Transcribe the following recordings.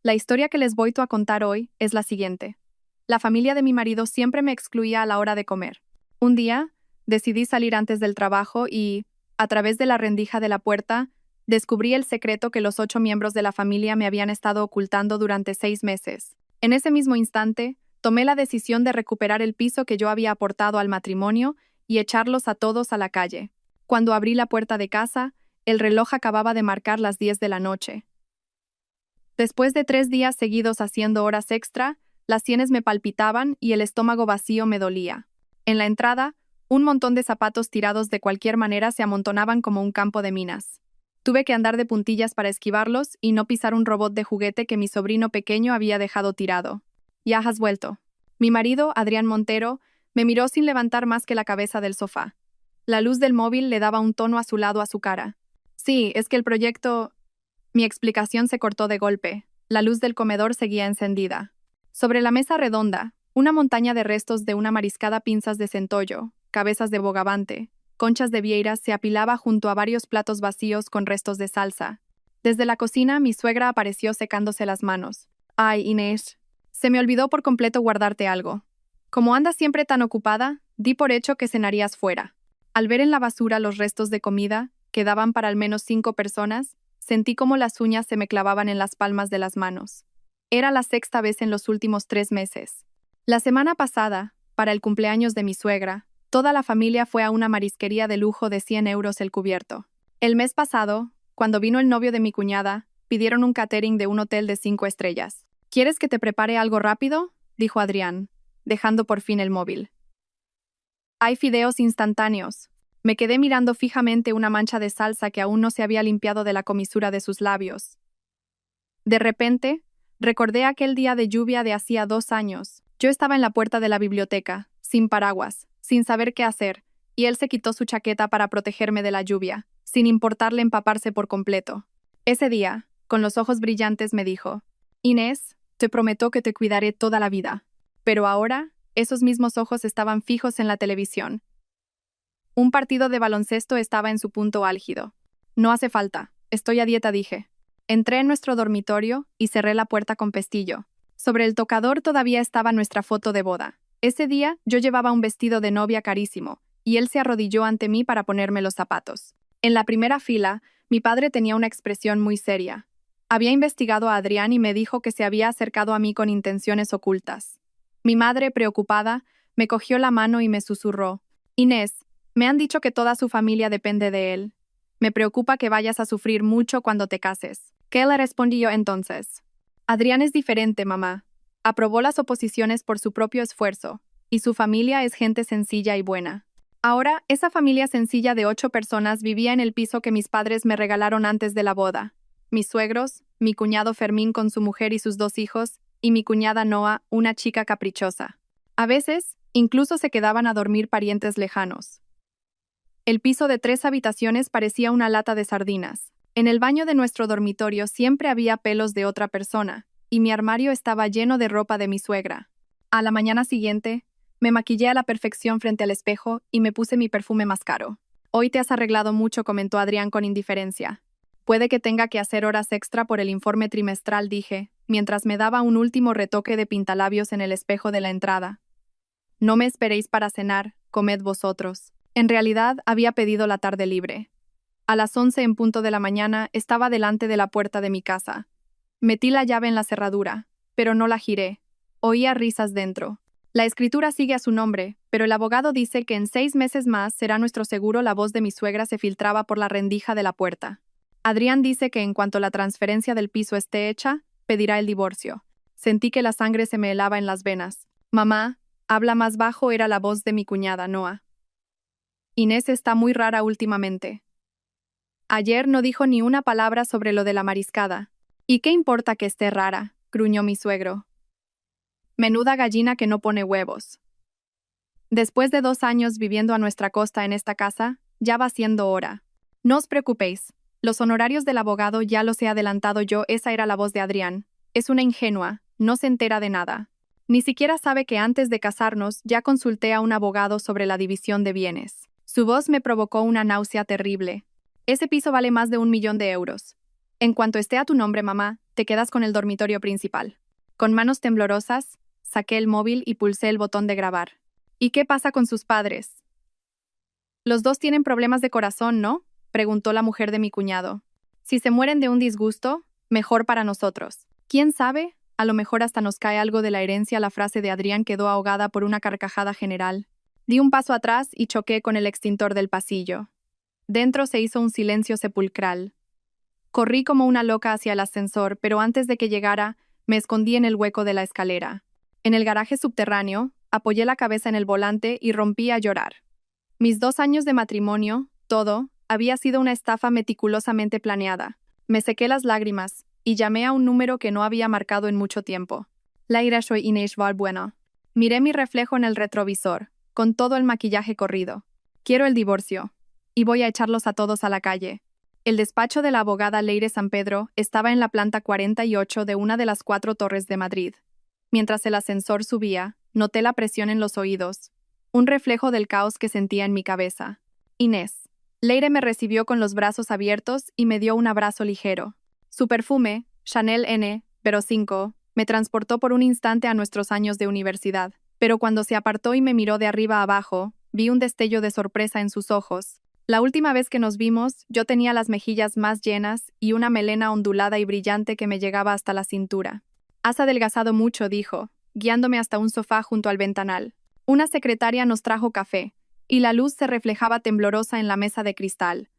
La historia que les voy a contar hoy es la siguiente. La familia de mi marido siempre me excluía a la hora de comer. Un día, decidí salir antes del trabajo y, a través de la rendija de la puerta, descubrí el secreto que los 8 miembros de la familia me habían estado ocultando durante 6 meses. En ese mismo instante, tomé la decisión de recuperar el piso que yo había aportado al matrimonio y echarlos a todos a la calle. Cuando abrí la puerta de casa, el reloj acababa de marcar las 10 de la noche. Después de 3 días seguidos haciendo horas extra, las sienes me palpitaban y el estómago vacío me dolía. En la entrada, un montón de zapatos tirados de cualquier manera se amontonaban como un campo de minas. Tuve que andar de puntillas para esquivarlos y no pisar un robot de juguete que mi sobrino pequeño había dejado tirado. Ya has vuelto. Mi marido, Adrián Montero, me miró sin levantar más que la cabeza del sofá. La luz del móvil le daba un tono azulado a su cara. Sí, es que el proyecto... Mi explicación se cortó de golpe. La luz del comedor seguía encendida. Sobre la mesa redonda, una montaña de restos de una mariscada, pinzas de centollo, cabezas de bogavante, conchas de vieiras se apilaba junto a varios platos vacíos con restos de salsa. Desde la cocina, mi suegra apareció secándose las manos. Ay, Inés, se me olvidó por completo guardarte algo. Como andas siempre tan ocupada, di por hecho que cenarías fuera. Al ver en la basura los restos de comida, que daban para al menos 5 personas, sentí como las uñas se me clavaban en las palmas de las manos. Era la 6ª vez en los últimos 3 meses. La semana pasada, para el cumpleaños de mi suegra, toda la familia fue a una marisquería de lujo de 100 euros el cubierto. El mes pasado, cuando vino el novio de mi cuñada, pidieron un catering de un hotel de 5 estrellas. ¿Quieres que te prepare algo rápido?, dijo Adrián, dejando por fin el móvil. Hay fideos instantáneos. Me quedé mirando fijamente una mancha de salsa que aún no se había limpiado de la comisura de sus labios. De repente, recordé aquel día de lluvia de hacía 2 años. Yo estaba en la puerta de la biblioteca, sin paraguas, sin saber qué hacer, y él se quitó su chaqueta para protegerme de la lluvia, sin importarle empaparse por completo. Ese día, con los ojos brillantes, me dijo: Inés, te prometo que te cuidaré toda la vida. Pero ahora, esos mismos ojos estaban fijos en la televisión. Un partido de baloncesto estaba en su punto álgido. No hace falta, estoy a dieta, dije. Entré en nuestro dormitorio y cerré la puerta con pestillo. Sobre el tocador todavía estaba nuestra foto de boda. Ese día yo llevaba un vestido de novia carísimo, y él se arrodilló ante mí para ponerme los zapatos. En la primera fila, mi padre tenía una expresión muy seria. Había investigado a Adrián y me dijo que se había acercado a mí con intenciones ocultas. Mi madre, preocupada, me cogió la mano y me susurró: Inés, me han dicho que toda su familia depende de él. Me preocupa que vayas a sufrir mucho cuando te cases. ¿Qué le respondí yo entonces? Adrián es diferente, mamá. Aprobó las oposiciones por su propio esfuerzo, y su familia es gente sencilla y buena. Ahora, esa familia sencilla de 8 personas vivía en el piso que mis padres me regalaron antes de la boda. Mis suegros, mi cuñado Fermín con su mujer y sus 2 hijos, y mi cuñada Noa, una chica caprichosa. A veces, incluso se quedaban a dormir parientes lejanos. El piso de 3 habitaciones parecía una lata de sardinas. En el baño de nuestro dormitorio siempre había pelos de otra persona, y mi armario estaba lleno de ropa de mi suegra. A la mañana siguiente, me maquillé a la perfección frente al espejo y me puse mi perfume más caro. Hoy te has arreglado mucho, comentó Adrián con indiferencia. Puede que tenga que hacer horas extra por el informe trimestral, dije, mientras me daba un último retoque de pintalabios en el espejo de la entrada. No me esperéis para cenar, comed vosotros. En realidad, había pedido la tarde libre. A las 11 en punto de la mañana estaba delante de la puerta de mi casa. Metí la llave en la cerradura, pero no la giré. Oía risas dentro. La escritura sigue a su nombre, pero el abogado dice que en 6 meses más será nuestro seguro. La voz de mi suegra se filtraba por la rendija de la puerta. Adrián dice que en cuanto la transferencia del piso esté hecha, pedirá el divorcio. Sentí que la sangre se me helaba en las venas. Mamá, habla más bajo, era la voz de mi cuñada Noa. Inés está muy rara últimamente. Ayer no dijo ni una palabra sobre lo de la mariscada. ¿Y qué importa que esté rara?, gruñó mi suegro. Menuda gallina que no pone huevos. Después de 2 años viviendo a nuestra costa en esta casa, ya va siendo hora. No os preocupéis, los honorarios del abogado ya los he adelantado yo. Esa era la voz de Adrián. Es una ingenua, no se entera de nada. Ni siquiera sabe que antes de casarnos ya consulté a un abogado sobre la división de bienes. Su voz me provocó una náusea terrible. Ese piso vale más de 1 millón de euros. En cuanto esté a tu nombre, mamá, te quedas con el dormitorio principal. Con manos temblorosas, saqué el móvil y pulsé el botón de grabar. ¿Y qué pasa con sus padres? Los dos tienen problemas de corazón, ¿no? Preguntó la mujer de mi cuñado. Si se mueren de un disgusto, mejor para nosotros. ¿Quién sabe? A lo mejor hasta nos cae algo de la herencia. La frase de Adrián quedó ahogada por una carcajada general. Di un paso atrás y choqué con el extintor del pasillo. Dentro se hizo un silencio sepulcral. Corrí como una loca hacia el ascensor, pero antes de que llegara, me escondí en el hueco de la escalera. En el garaje subterráneo, apoyé la cabeza en el volante y rompí a llorar. Mis 2 años de matrimonio, todo, había sido una estafa meticulosamente planeada. Me sequé las lágrimas y llamé a un número que no había marcado en mucho tiempo. Laira, soy Inés Valbuena. Miré mi reflejo en el retrovisor, con todo el maquillaje corrido. Quiero el divorcio. Y voy a echarlos a todos a la calle. El despacho de la abogada Leire San Pedro estaba en la planta 48 de una de las 4 torres de Madrid. Mientras el ascensor subía, noté la presión en los oídos, un reflejo del caos que sentía en mi cabeza. Inés. Leire me recibió con los brazos abiertos y me dio un abrazo ligero. Su perfume, Chanel N.05, me transportó por un instante a nuestros años de universidad, pero cuando se apartó y me miró de arriba a abajo, vi un destello de sorpresa en sus ojos. La última vez que nos vimos, yo tenía las mejillas más llenas y una melena ondulada y brillante que me llegaba hasta la cintura. Has adelgazado mucho, dijo, guiándome hasta un sofá junto al ventanal. Una secretaria nos trajo café, y la luz se reflejaba temblorosa en la mesa de cristal.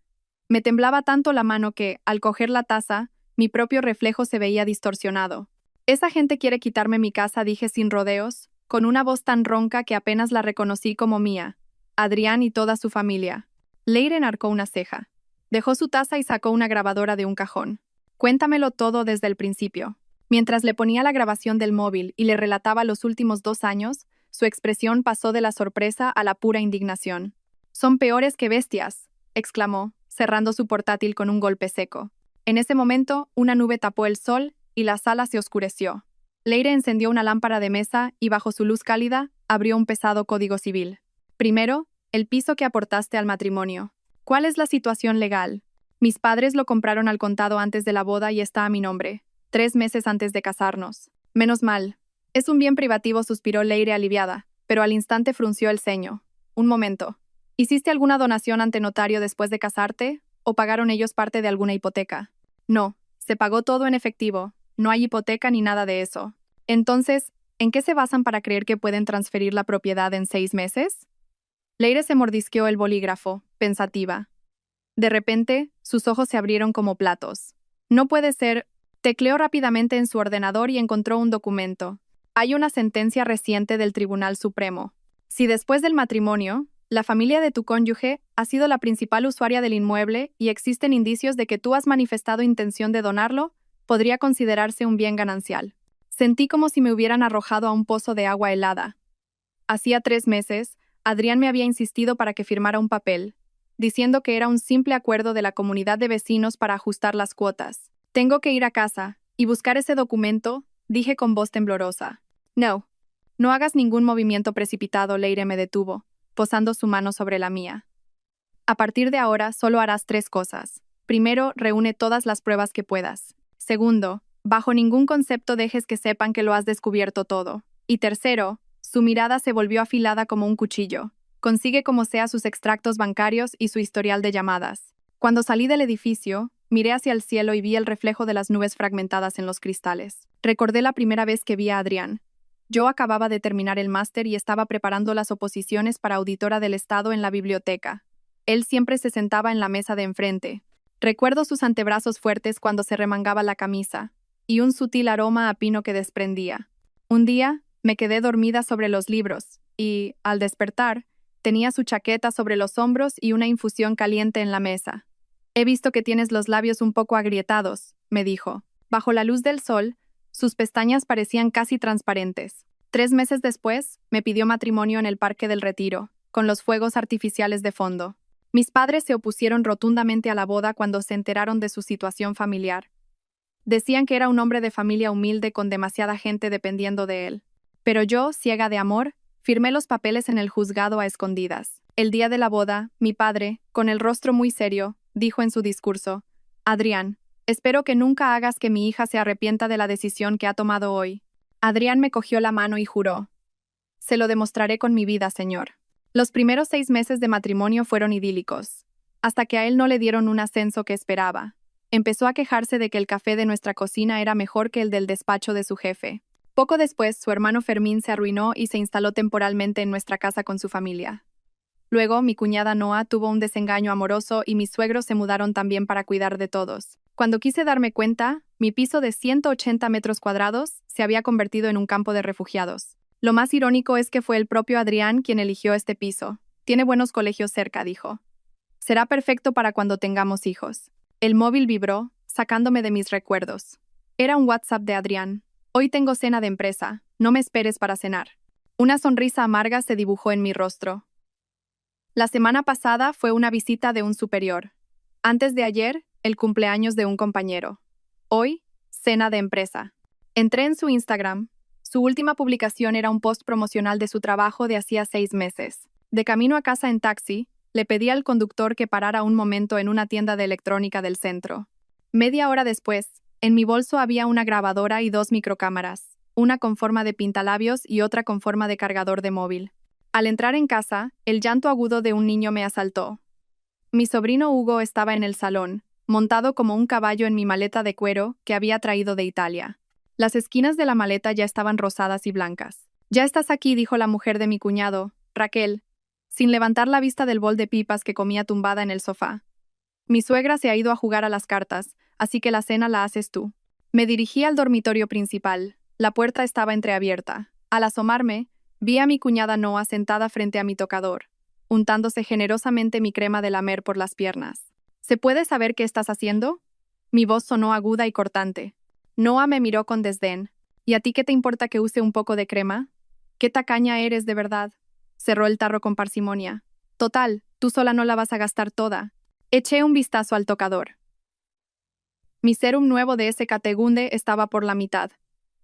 Me temblaba tanto la mano que, al coger la taza, mi propio reflejo se veía distorsionado. Esa gente quiere quitarme mi casa, dije sin rodeos, con una voz tan ronca que apenas la reconocí como mía. Adrián y toda su familia. Leire enarcó una ceja. Dejó su taza y sacó una grabadora de un cajón. Cuéntamelo todo desde el principio. Mientras le ponía la grabación del móvil y le relataba los últimos 2 años, su expresión pasó de la sorpresa a la pura indignación. Son peores que bestias, exclamó, cerrando su portátil con un golpe seco. En ese momento, una nube tapó el sol y la sala se oscureció. Leire encendió una lámpara de mesa y bajo su luz cálida, abrió un pesado código civil. Primero, el piso que aportaste al matrimonio. ¿Cuál es la situación legal? Mis padres lo compraron al contado antes de la boda y está a mi nombre, 3 meses antes de casarnos. Menos mal. Es un bien privativo, suspiró Leire aliviada, pero al instante frunció el ceño. Un momento. ¿Hiciste alguna donación ante notario después de casarte? ¿O pagaron ellos parte de alguna hipoteca? No, se pagó todo en efectivo. No hay hipoteca ni nada de eso. Entonces, ¿en qué se basan para creer que pueden transferir la propiedad en 6 meses? Leire se mordisqueó el bolígrafo, pensativa. De repente, sus ojos se abrieron como platos. No puede ser. Tecleó rápidamente en su ordenador y encontró un documento. Hay una sentencia reciente del Tribunal Supremo. Si después del matrimonio, la familia de tu cónyuge ha sido la principal usuaria del inmueble y existen indicios de que tú has manifestado intención de donarlo, podría considerarse un bien ganancial. Sentí como si me hubieran arrojado a un pozo de agua helada. Hacía 3 meses, Adrián me había insistido para que firmara un papel, diciendo que era un simple acuerdo de la comunidad de vecinos para ajustar las cuotas. Tengo que ir a casa y buscar ese documento, dije con voz temblorosa. No. No hagas ningún movimiento precipitado, Leire me detuvo, posando su mano sobre la mía. A partir de ahora solo harás 3 cosas. Primero, reúne todas las pruebas que puedas. Segundo, bajo ningún concepto dejes que sepan que lo has descubierto todo. Y tercero, su mirada se volvió afilada como un cuchillo. Consigue como sea sus extractos bancarios y su historial de llamadas. Cuando salí del edificio, miré hacia el cielo y vi el reflejo de las nubes fragmentadas en los cristales. Recordé la primera vez que vi a Adrián. Yo acababa de terminar el máster y estaba preparando las oposiciones para auditora del Estado en la biblioteca. Él siempre se sentaba en la mesa de enfrente. Recuerdo sus antebrazos fuertes cuando se remangaba la camisa, y un sutil aroma a pino que desprendía. Un día, me quedé dormida sobre los libros, y, al despertar, tenía su chaqueta sobre los hombros y una infusión caliente en la mesa. He visto que tienes los labios un poco agrietados, me dijo. Bajo la luz del sol, sus pestañas parecían casi transparentes. 3 meses después, me pidió matrimonio en el Parque del Retiro, con los fuegos artificiales de fondo. Mis padres se opusieron rotundamente a la boda cuando se enteraron de su situación familiar. Decían que era un hombre de familia humilde con demasiada gente dependiendo de él. Pero yo, ciega de amor, firmé los papeles en el juzgado a escondidas. El día de la boda, mi padre, con el rostro muy serio, dijo en su discurso: Adrián, Espero que nunca hagas que mi hija se arrepienta de la decisión que ha tomado hoy. Adrián me cogió la mano y juró. Se lo demostraré con mi vida, señor. Los primeros 6 meses de matrimonio fueron idílicos, hasta que a él no le dieron un ascenso que esperaba. Empezó a quejarse de que el café de nuestra cocina era mejor que el del despacho de su jefe. Poco después, su hermano Fermín se arruinó y se instaló temporalmente en nuestra casa con su familia. Luego, mi cuñada Noa tuvo un desengaño amoroso y mis suegros se mudaron también para cuidar de todos. Cuando quise darme cuenta, mi piso de 180 metros cuadrados se había convertido en un campo de refugiados. Lo más irónico es que fue el propio Adrián quien eligió este piso. Tiene buenos colegios cerca, dijo. Será perfecto para cuando tengamos hijos. El móvil vibró, sacándome de mis recuerdos. Era un WhatsApp de Adrián. Hoy tengo cena de empresa, no me esperes para cenar. Una sonrisa amarga se dibujó en mi rostro. La semana pasada fue una visita de un superior. Antes de ayer, el cumpleaños de un compañero. Hoy, cena de empresa. Entré en su Instagram. Su última publicación era un post promocional de su trabajo de hacía 6 meses. De camino a casa en taxi, le pedí al conductor que parara un momento en una tienda de electrónica del centro. Media hora después, en mi bolso había una grabadora y 2 microcámaras, una con forma de pintalabios y otra con forma de cargador de móvil. Al entrar en casa, el llanto agudo de un niño me asaltó. Mi sobrino Hugo estaba en el salón, montado como un caballo en mi maleta de cuero que había traído de Italia. Las esquinas de la maleta ya estaban rosadas y blancas. «Ya estás aquí», dijo la mujer de mi cuñado, Raquel, sin levantar la vista del bol de pipas que comía tumbada en el sofá. «Mi suegra se ha ido a jugar a las cartas, así que la cena la haces tú». Me dirigí al dormitorio principal. La puerta estaba entreabierta. Al asomarme, vi a mi cuñada Noa sentada frente a mi tocador, untándose generosamente mi crema de lamer por las piernas. «¿Se puede saber qué estás haciendo?» Mi voz sonó aguda y cortante. Noa me miró con desdén. «¿Y a ti qué te importa que use un poco de crema? ¿Qué tacaña eres de verdad?» Cerró el tarro con parsimonia. «Total, tú sola no la vas a gastar toda». Eché un vistazo al tocador. Mi sérum nuevo de SKT Gunde estaba por la mitad,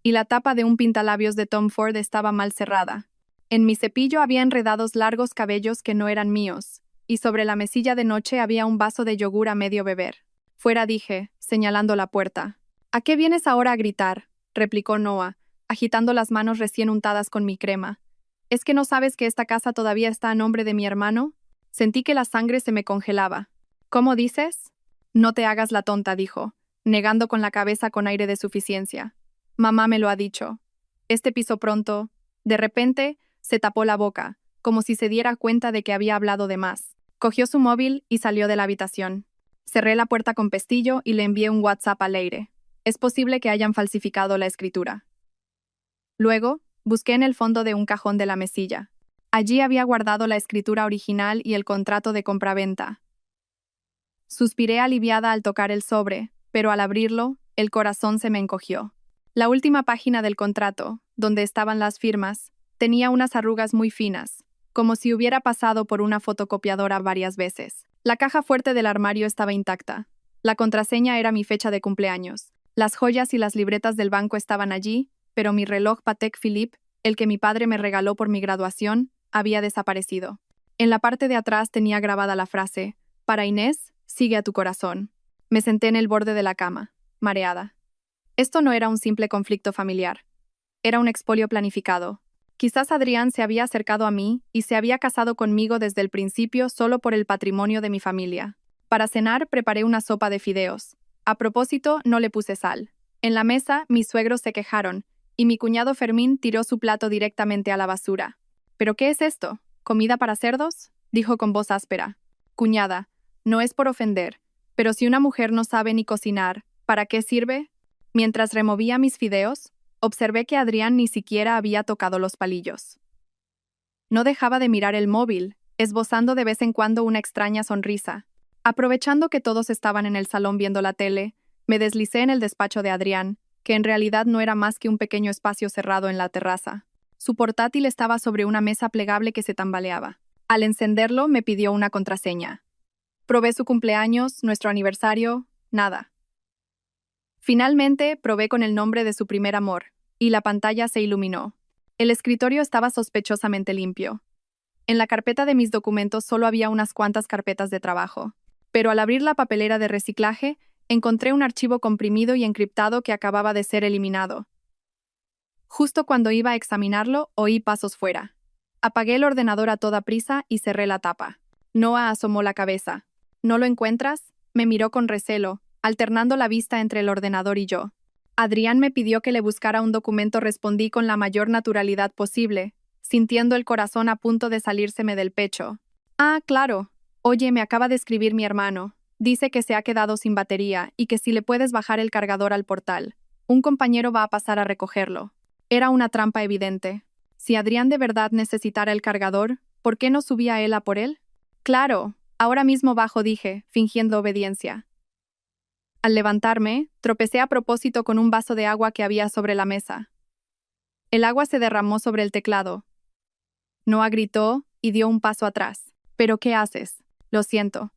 y la tapa de un pintalabios de Tom Ford estaba mal cerrada. En mi cepillo había enredados largos cabellos que no eran míos, y sobre la mesilla de noche había un vaso de yogur a medio beber. «Fuera», dije, señalando la puerta. «¿A qué vienes ahora a gritar?», replicó Noa, agitando las manos recién untadas con mi crema. «¿Es que no sabes que esta casa todavía está a nombre de mi hermano?» Sentí que la sangre se me congelaba. «¿Cómo dices?» «No te hagas la tonta», dijo, negando con la cabeza con aire de suficiencia. «Mamá me lo ha dicho. Este piso pronto». De repente, se tapó la boca, como si se diera cuenta de que había hablado de más. Cogió su móvil y salió de la habitación. Cerré la puerta con pestillo y le envié un WhatsApp a Leire. Es posible que hayan falsificado la escritura. Luego, busqué en el fondo de un cajón de la mesilla. Allí había guardado la escritura original y el contrato de compraventa. Suspiré aliviada al tocar el sobre, pero al abrirlo, el corazón se me encogió. La última página del contrato, donde estaban las firmas, tenía unas arrugas muy finas, como si hubiera pasado por una fotocopiadora varias veces. La caja fuerte del armario estaba intacta. La contraseña era mi fecha de cumpleaños. Las joyas y las libretas del banco estaban allí, pero mi reloj Patek Philippe, el que mi padre me regaló por mi graduación, había desaparecido. En la parte de atrás tenía grabada la frase: «Para Inés, sigue a tu corazón». Me senté en el borde de la cama, mareada. Esto no era un simple conflicto familiar. Era un expolio planificado. Quizás Adrián se había acercado a mí y se había casado conmigo desde el principio solo por el patrimonio de mi familia. Para cenar preparé una sopa de fideos. A propósito, no le puse sal. En la mesa, mis suegros se quejaron, y mi cuñado Fermín tiró su plato directamente a la basura. «¿Pero qué es esto? ¿Comida para cerdos?», dijo con voz áspera. «Cuñada, no es por ofender, pero si una mujer no sabe ni cocinar, ¿para qué sirve?». Mientras removía mis fideos, observé que Adrián ni siquiera había tocado los palillos. No dejaba de mirar el móvil, esbozando de vez en cuando una extraña sonrisa. Aprovechando que todos estaban en el salón viendo la tele, me deslicé en el despacho de Adrián, que en realidad no era más que un pequeño espacio cerrado en la terraza. Su portátil estaba sobre una mesa plegable que se tambaleaba. Al encenderlo, me pidió una contraseña. Probé su cumpleaños, nuestro aniversario, nada. Finalmente, probé con el nombre de su primer amor, y la pantalla se iluminó. El escritorio estaba sospechosamente limpio. En la carpeta de mis documentos solo había unas cuantas carpetas de trabajo, pero al abrir la papelera de reciclaje, Encontré un archivo comprimido y encriptado que acababa de ser eliminado. Justo cuando iba a examinarlo, oí pasos fuera. Apagué el ordenador a toda prisa y cerré la tapa. Noah asomó la cabeza. ¿No lo encuentras? Me miró con recelo, alternando la vista entre el ordenador y yo. Adrián me pidió que le buscara un documento, respondí con la mayor naturalidad posible, sintiendo el corazón a punto de salírseme del pecho. Ah, claro. Oye, me acaba de escribir mi hermano. Dice que se ha quedado sin batería y que si le puedes bajar el cargador al portal. Un compañero va a pasar a recogerlo. Era una trampa evidente. Si Adrián de verdad necesitara el cargador, ¿por qué no subía él a por él? Claro, ahora mismo bajo, dije, fingiendo obediencia. Al levantarme, tropecé a propósito con un vaso de agua que había sobre la mesa. El agua se derramó sobre el teclado. Noah gritó y dio un paso atrás. ¿Pero qué haces? Lo siento,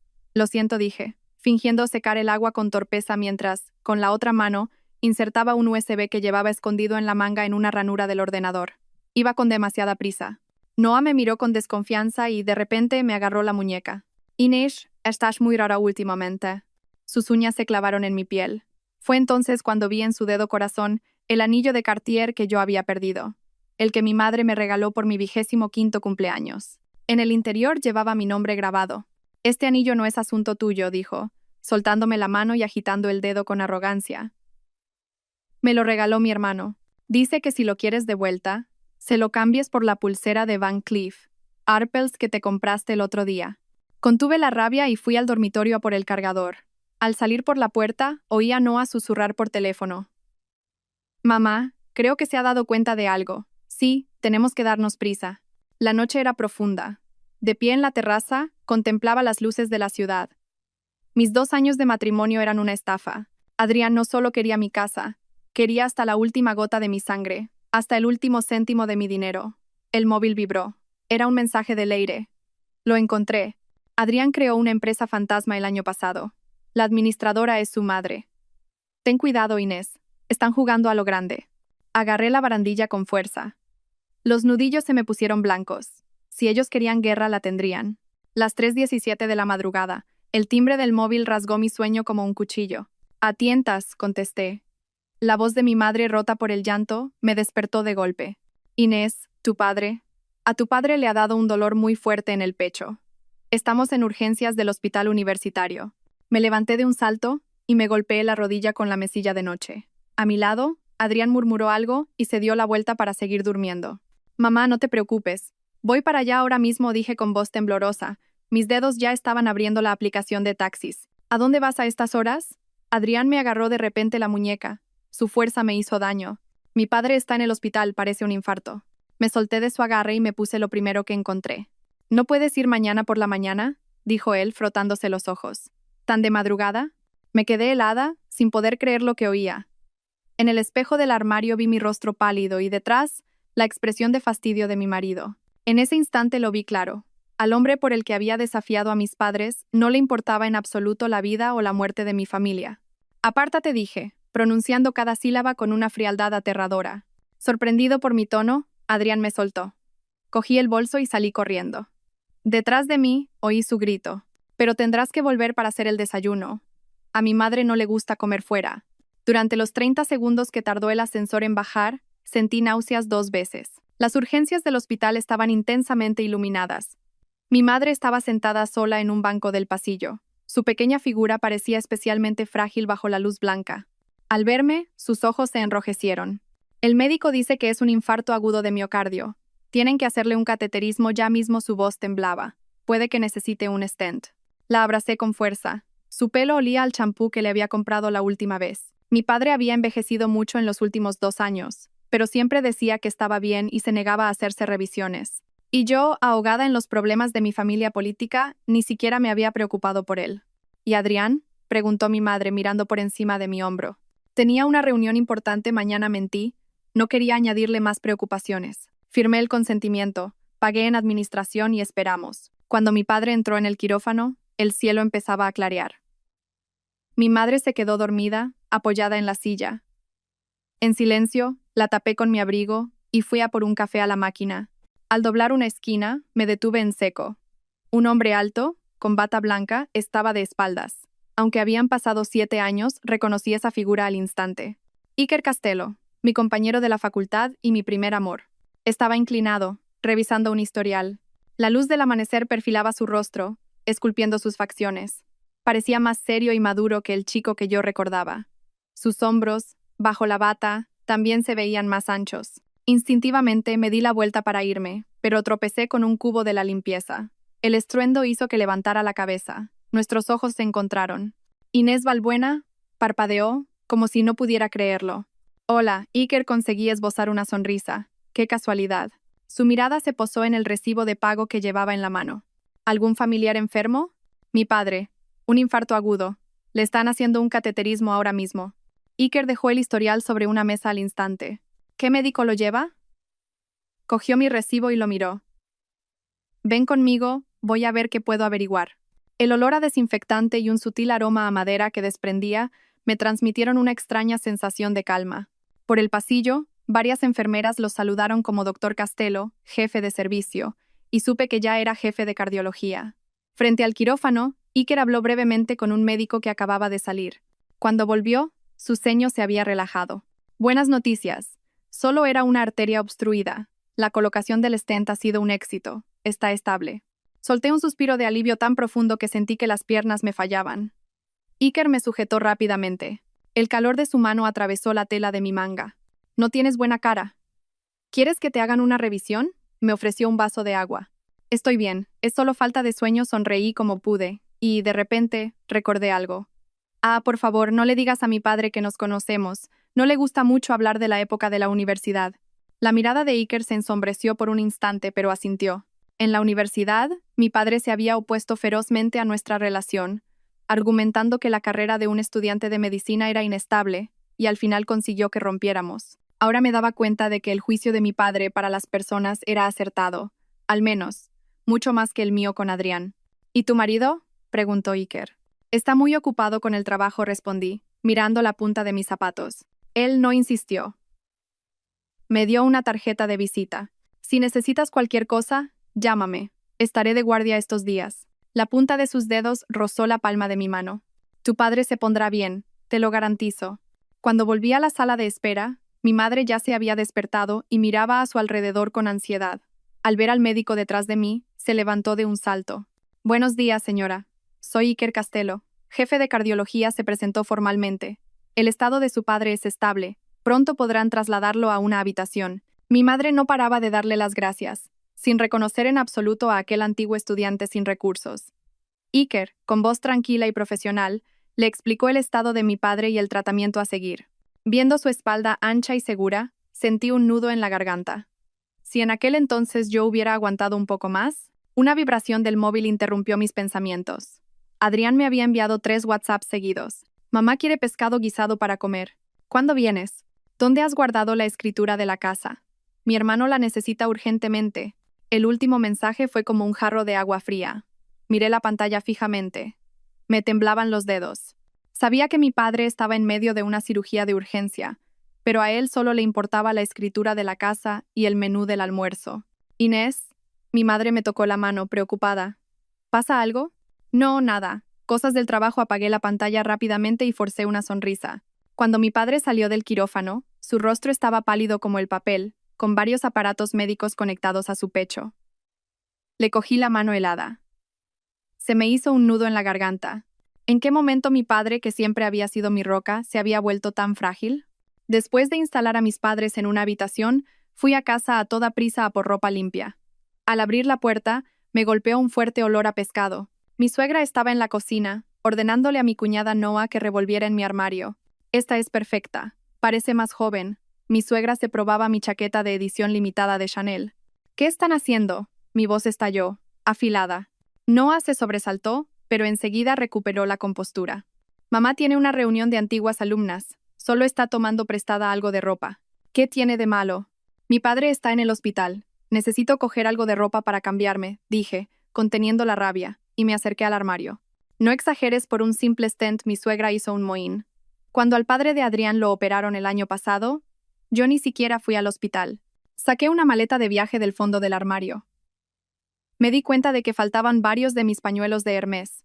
dije, fingiendo secar el agua con torpeza mientras, con la otra mano, insertaba un USB que llevaba escondido en la manga en una ranura del ordenador. Iba con demasiada prisa. Noah me miró con desconfianza y de repente me agarró la muñeca. Inés, estás muy rara últimamente. Sus uñas se clavaron en mi piel. Fue entonces cuando vi en su dedo corazón el anillo de Cartier que yo había perdido, el que mi madre me regaló por mi 25º cumpleaños. En el interior llevaba mi nombre grabado. Este anillo no es asunto tuyo, dijo, soltándome la mano y agitando el dedo con arrogancia. Me lo regaló mi hermano. Dice que si lo quieres de vuelta, se lo cambies por la pulsera de Van Cleef Arpels que te compraste el otro día. Contuve la rabia y fui al dormitorio a por el cargador. Al salir por la puerta, oí a Noah susurrar por teléfono. Mamá, creo que se ha dado cuenta de algo. Sí, tenemos que darnos prisa. La noche era profunda. De pie en la terraza, contemplaba las luces de la ciudad. Mis 2 años de matrimonio eran una estafa. Adrián no solo quería mi casa, quería hasta la última gota de mi sangre, hasta el último céntimo de mi dinero. El móvil vibró. Era un mensaje de Leire. Lo encontré. Adrián creó una empresa fantasma el año pasado. La administradora es su madre. Ten cuidado, Inés. Están jugando a lo grande. Agarré la barandilla con fuerza. Los nudillos se me pusieron blancos. Si ellos querían guerra, la tendrían. Las 3:17 de la madrugada. El timbre del móvil rasgó mi sueño como un cuchillo. A tientas, contesté. La voz de mi madre, rota por el llanto, me despertó de golpe. Inés, tu padre. A tu padre le ha dado un dolor muy fuerte en el pecho. Estamos en urgencias del hospital universitario. Me levanté de un salto y me golpeé la rodilla con la mesilla de noche. A mi lado, Adrián murmuró algo y se dio la vuelta para seguir durmiendo. Mamá, no te preocupes. Voy para allá ahora mismo, dije con voz temblorosa. Mis dedos ya estaban abriendo la aplicación de taxis. ¿A dónde vas a estas horas? Adrián me agarró de repente la muñeca. Su fuerza me hizo daño. Mi padre está en el hospital, parece un infarto. Me solté de su agarre y me puse lo primero que encontré. ¿No puedes ir mañana por la mañana?, dijo él, frotándose los ojos. ¿Tan de madrugada? Me quedé helada, sin poder creer lo que oía. En el espejo del armario vi mi rostro pálido y detrás, la expresión de fastidio de mi marido. En ese instante lo vi claro. Al hombre por el que había desafiado a mis padres no le importaba en absoluto la vida o la muerte de mi familia. Apártate, dije, pronunciando cada sílaba con una frialdad aterradora. Sorprendido por mi tono, Adrián me soltó. Cogí el bolso y salí corriendo. Detrás de mí, oí su grito. Pero tendrás que volver para hacer el desayuno. A mi madre no le gusta comer fuera. Durante los 30 segundos que tardó el ascensor en bajar, sentí náuseas 2 veces. Las urgencias del hospital estaban intensamente iluminadas. Mi madre estaba sentada sola en un banco del pasillo. Su pequeña figura parecía especialmente frágil bajo la luz blanca. Al verme, sus ojos se enrojecieron. El médico dice que es un infarto agudo de miocardio. Tienen que hacerle un cateterismo ya mismo, su voz temblaba. Puede que necesite un stent. La abracé con fuerza. Su pelo olía al champú que le había comprado la última vez. Mi padre había envejecido mucho en los últimos 2 años, pero siempre decía que estaba bien y se negaba a hacerse revisiones. Y yo, ahogada en los problemas de mi familia política, ni siquiera me había preocupado por él. ¿Y Adrián?, preguntó mi madre mirando por encima de mi hombro. Tenía una reunión importante mañana, mentí. No quería añadirle más preocupaciones. Firmé el consentimiento, pagué en administración y esperamos. Cuando mi padre entró en el quirófano, el cielo empezaba a clarear. Mi madre se quedó dormida, apoyada en la silla. En silencio, la tapé con mi abrigo y fui a por un café a la máquina. Al doblar una esquina, me detuve en seco. Un hombre alto, con bata blanca, estaba de espaldas. Aunque habían pasado 7 años, reconocí esa figura al instante. Iker Castello, mi compañero de la facultad y mi primer amor. Estaba inclinado, revisando un historial. La luz del amanecer perfilaba su rostro, esculpiendo sus facciones. Parecía más serio y maduro que el chico que yo recordaba. Sus hombros, bajo la bata, también se veían más anchos. Instintivamente me di la vuelta para irme, pero tropecé con un cubo de la limpieza. El estruendo hizo que levantara la cabeza. Nuestros ojos se encontraron. Inés Balbuena parpadeó, como si no pudiera creerlo. Hola, Iker conseguí esbozar una sonrisa. ¡Qué casualidad! Su mirada se posó en el recibo de pago que llevaba en la mano. ¿Algún familiar enfermo? Mi padre. Un infarto agudo. Le están haciendo un cateterismo ahora mismo. Iker dejó el historial sobre una mesa al instante. ¿Qué médico lo lleva? Cogió mi recibo y lo miró. Ven conmigo, voy a ver qué puedo averiguar. El olor a desinfectante y un sutil aroma a madera que desprendía me transmitieron una extraña sensación de calma. Por el pasillo, varias enfermeras los saludaron como doctor Castello, jefe de servicio, y supe que ya era jefe de cardiología. Frente al quirófano, Iker habló brevemente con un médico que acababa de salir. Cuando volvió, su ceño se había relajado. Buenas noticias. Solo era una arteria obstruida. La colocación del stent ha sido un éxito. Está estable. Solté un suspiro de alivio tan profundo que sentí que las piernas me fallaban. Iker me sujetó rápidamente. El calor de su mano atravesó la tela de mi manga. No tienes buena cara. ¿Quieres que te hagan una revisión? Me ofreció un vaso de agua. Estoy bien, es solo falta de sueño, sonreí como pude, y, de repente, recordé algo. Ah, por favor, no le digas a mi padre que nos conocemos. No le gusta mucho hablar de la época de la universidad. La mirada de Iker se ensombreció por un instante, pero asintió. En la universidad, mi padre se había opuesto ferozmente a nuestra relación, argumentando que la carrera de un estudiante de medicina era inestable, y al final consiguió que rompiéramos. Ahora me daba cuenta de que el juicio de mi padre para las personas era acertado, al menos, mucho más que el mío con Adrián. ¿Y tu marido? Preguntó Iker. Está muy ocupado con el trabajo, respondí, mirando la punta de mis zapatos. Él no insistió. Me dio una tarjeta de visita. Si necesitas cualquier cosa, llámame. Estaré de guardia estos días. La punta de sus dedos rozó la palma de mi mano. Tu padre se pondrá bien, te lo garantizo. Cuando volví a la sala de espera, mi madre ya se había despertado y miraba a su alrededor con ansiedad. Al ver al médico detrás de mí, se levantó de un salto. Buenos días, señora. Soy Iker Castello. Jefe de cardiología, se presentó formalmente. El estado de su padre es estable. Pronto podrán trasladarlo a una habitación. Mi madre no paraba de darle las gracias, sin reconocer en absoluto a aquel antiguo estudiante sin recursos. Iker, con voz tranquila y profesional, le explicó el estado de mi padre y el tratamiento a seguir. Viendo su espalda ancha y segura, sentí un nudo en la garganta. Si en aquel entonces yo hubiera aguantado un poco más, una vibración del móvil interrumpió mis pensamientos. Adrián me había enviado 3 WhatsApps seguidos. Mamá quiere pescado guisado para comer. ¿Cuándo vienes? ¿Dónde has guardado la escritura de la casa? Mi hermano la necesita urgentemente. El último mensaje fue como un jarro de agua fría. Miré la pantalla fijamente. Me temblaban los dedos. Sabía que mi padre estaba en medio de una cirugía de urgencia, pero a él solo le importaba la escritura de la casa y el menú del almuerzo. Inés, mi madre me tocó la mano, preocupada. ¿Pasa algo? No, nada. Cosas del trabajo. Apagué la pantalla rápidamente y forcé una sonrisa. Cuando mi padre salió del quirófano, su rostro estaba pálido como el papel, con varios aparatos médicos conectados a su pecho. Le cogí la mano helada. Se me hizo un nudo en la garganta. ¿En qué momento mi padre, que siempre había sido mi roca, se había vuelto tan frágil? Después de instalar a mis padres en una habitación, fui a casa a toda prisa a por ropa limpia. Al abrir la puerta, me golpeó un fuerte olor a pescado. Mi suegra estaba en la cocina, ordenándole a mi cuñada Noa que revolviera en mi armario. Esta es perfecta. Parece más joven. Mi suegra se probaba mi chaqueta de edición limitada de Chanel. ¿Qué están haciendo? Mi voz estalló, afilada. Noa se sobresaltó, pero enseguida recuperó la compostura. Mamá tiene una reunión de antiguas alumnas. Solo está tomando prestada algo de ropa. ¿Qué tiene de malo? Mi padre está en el hospital. Necesito coger algo de ropa para cambiarme, dije, conteniendo la rabia, y me acerqué al armario. No exageres, por un simple stent mi suegra hizo un mohín. Cuando al padre de Adrián lo operaron el año pasado, yo ni siquiera fui al hospital. Saqué una maleta de viaje del fondo del armario. Me di cuenta de que faltaban varios de mis pañuelos de Hermès.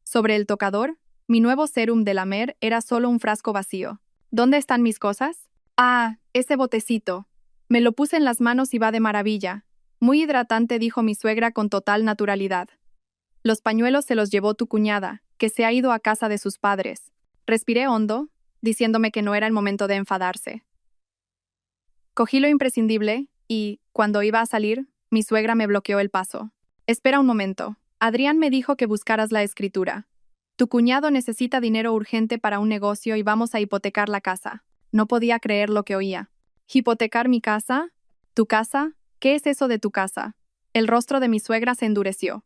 Sobre el tocador, Mi nuevo sérum de La Mer era solo un frasco vacío. ¿Dónde están mis cosas? Ah, ese botecito. Me lo puse en las manos y va de maravilla. Muy hidratante, dijo mi suegra con total naturalidad. Los pañuelos se los llevó tu cuñada, que se ha ido a casa de sus padres. Respiré hondo, diciéndome que no era el momento de enfadarse. Cogí lo imprescindible y, cuando iba a salir, mi suegra me bloqueó el paso. Espera un momento. Adrián me dijo que buscaras la escritura. Tu cuñado necesita dinero urgente para un negocio y vamos a hipotecar la casa. No podía creer lo que oía. ¿Hipotecar mi casa? ¿Tu casa? ¿Qué es eso de tu casa? El rostro de mi suegra se endureció.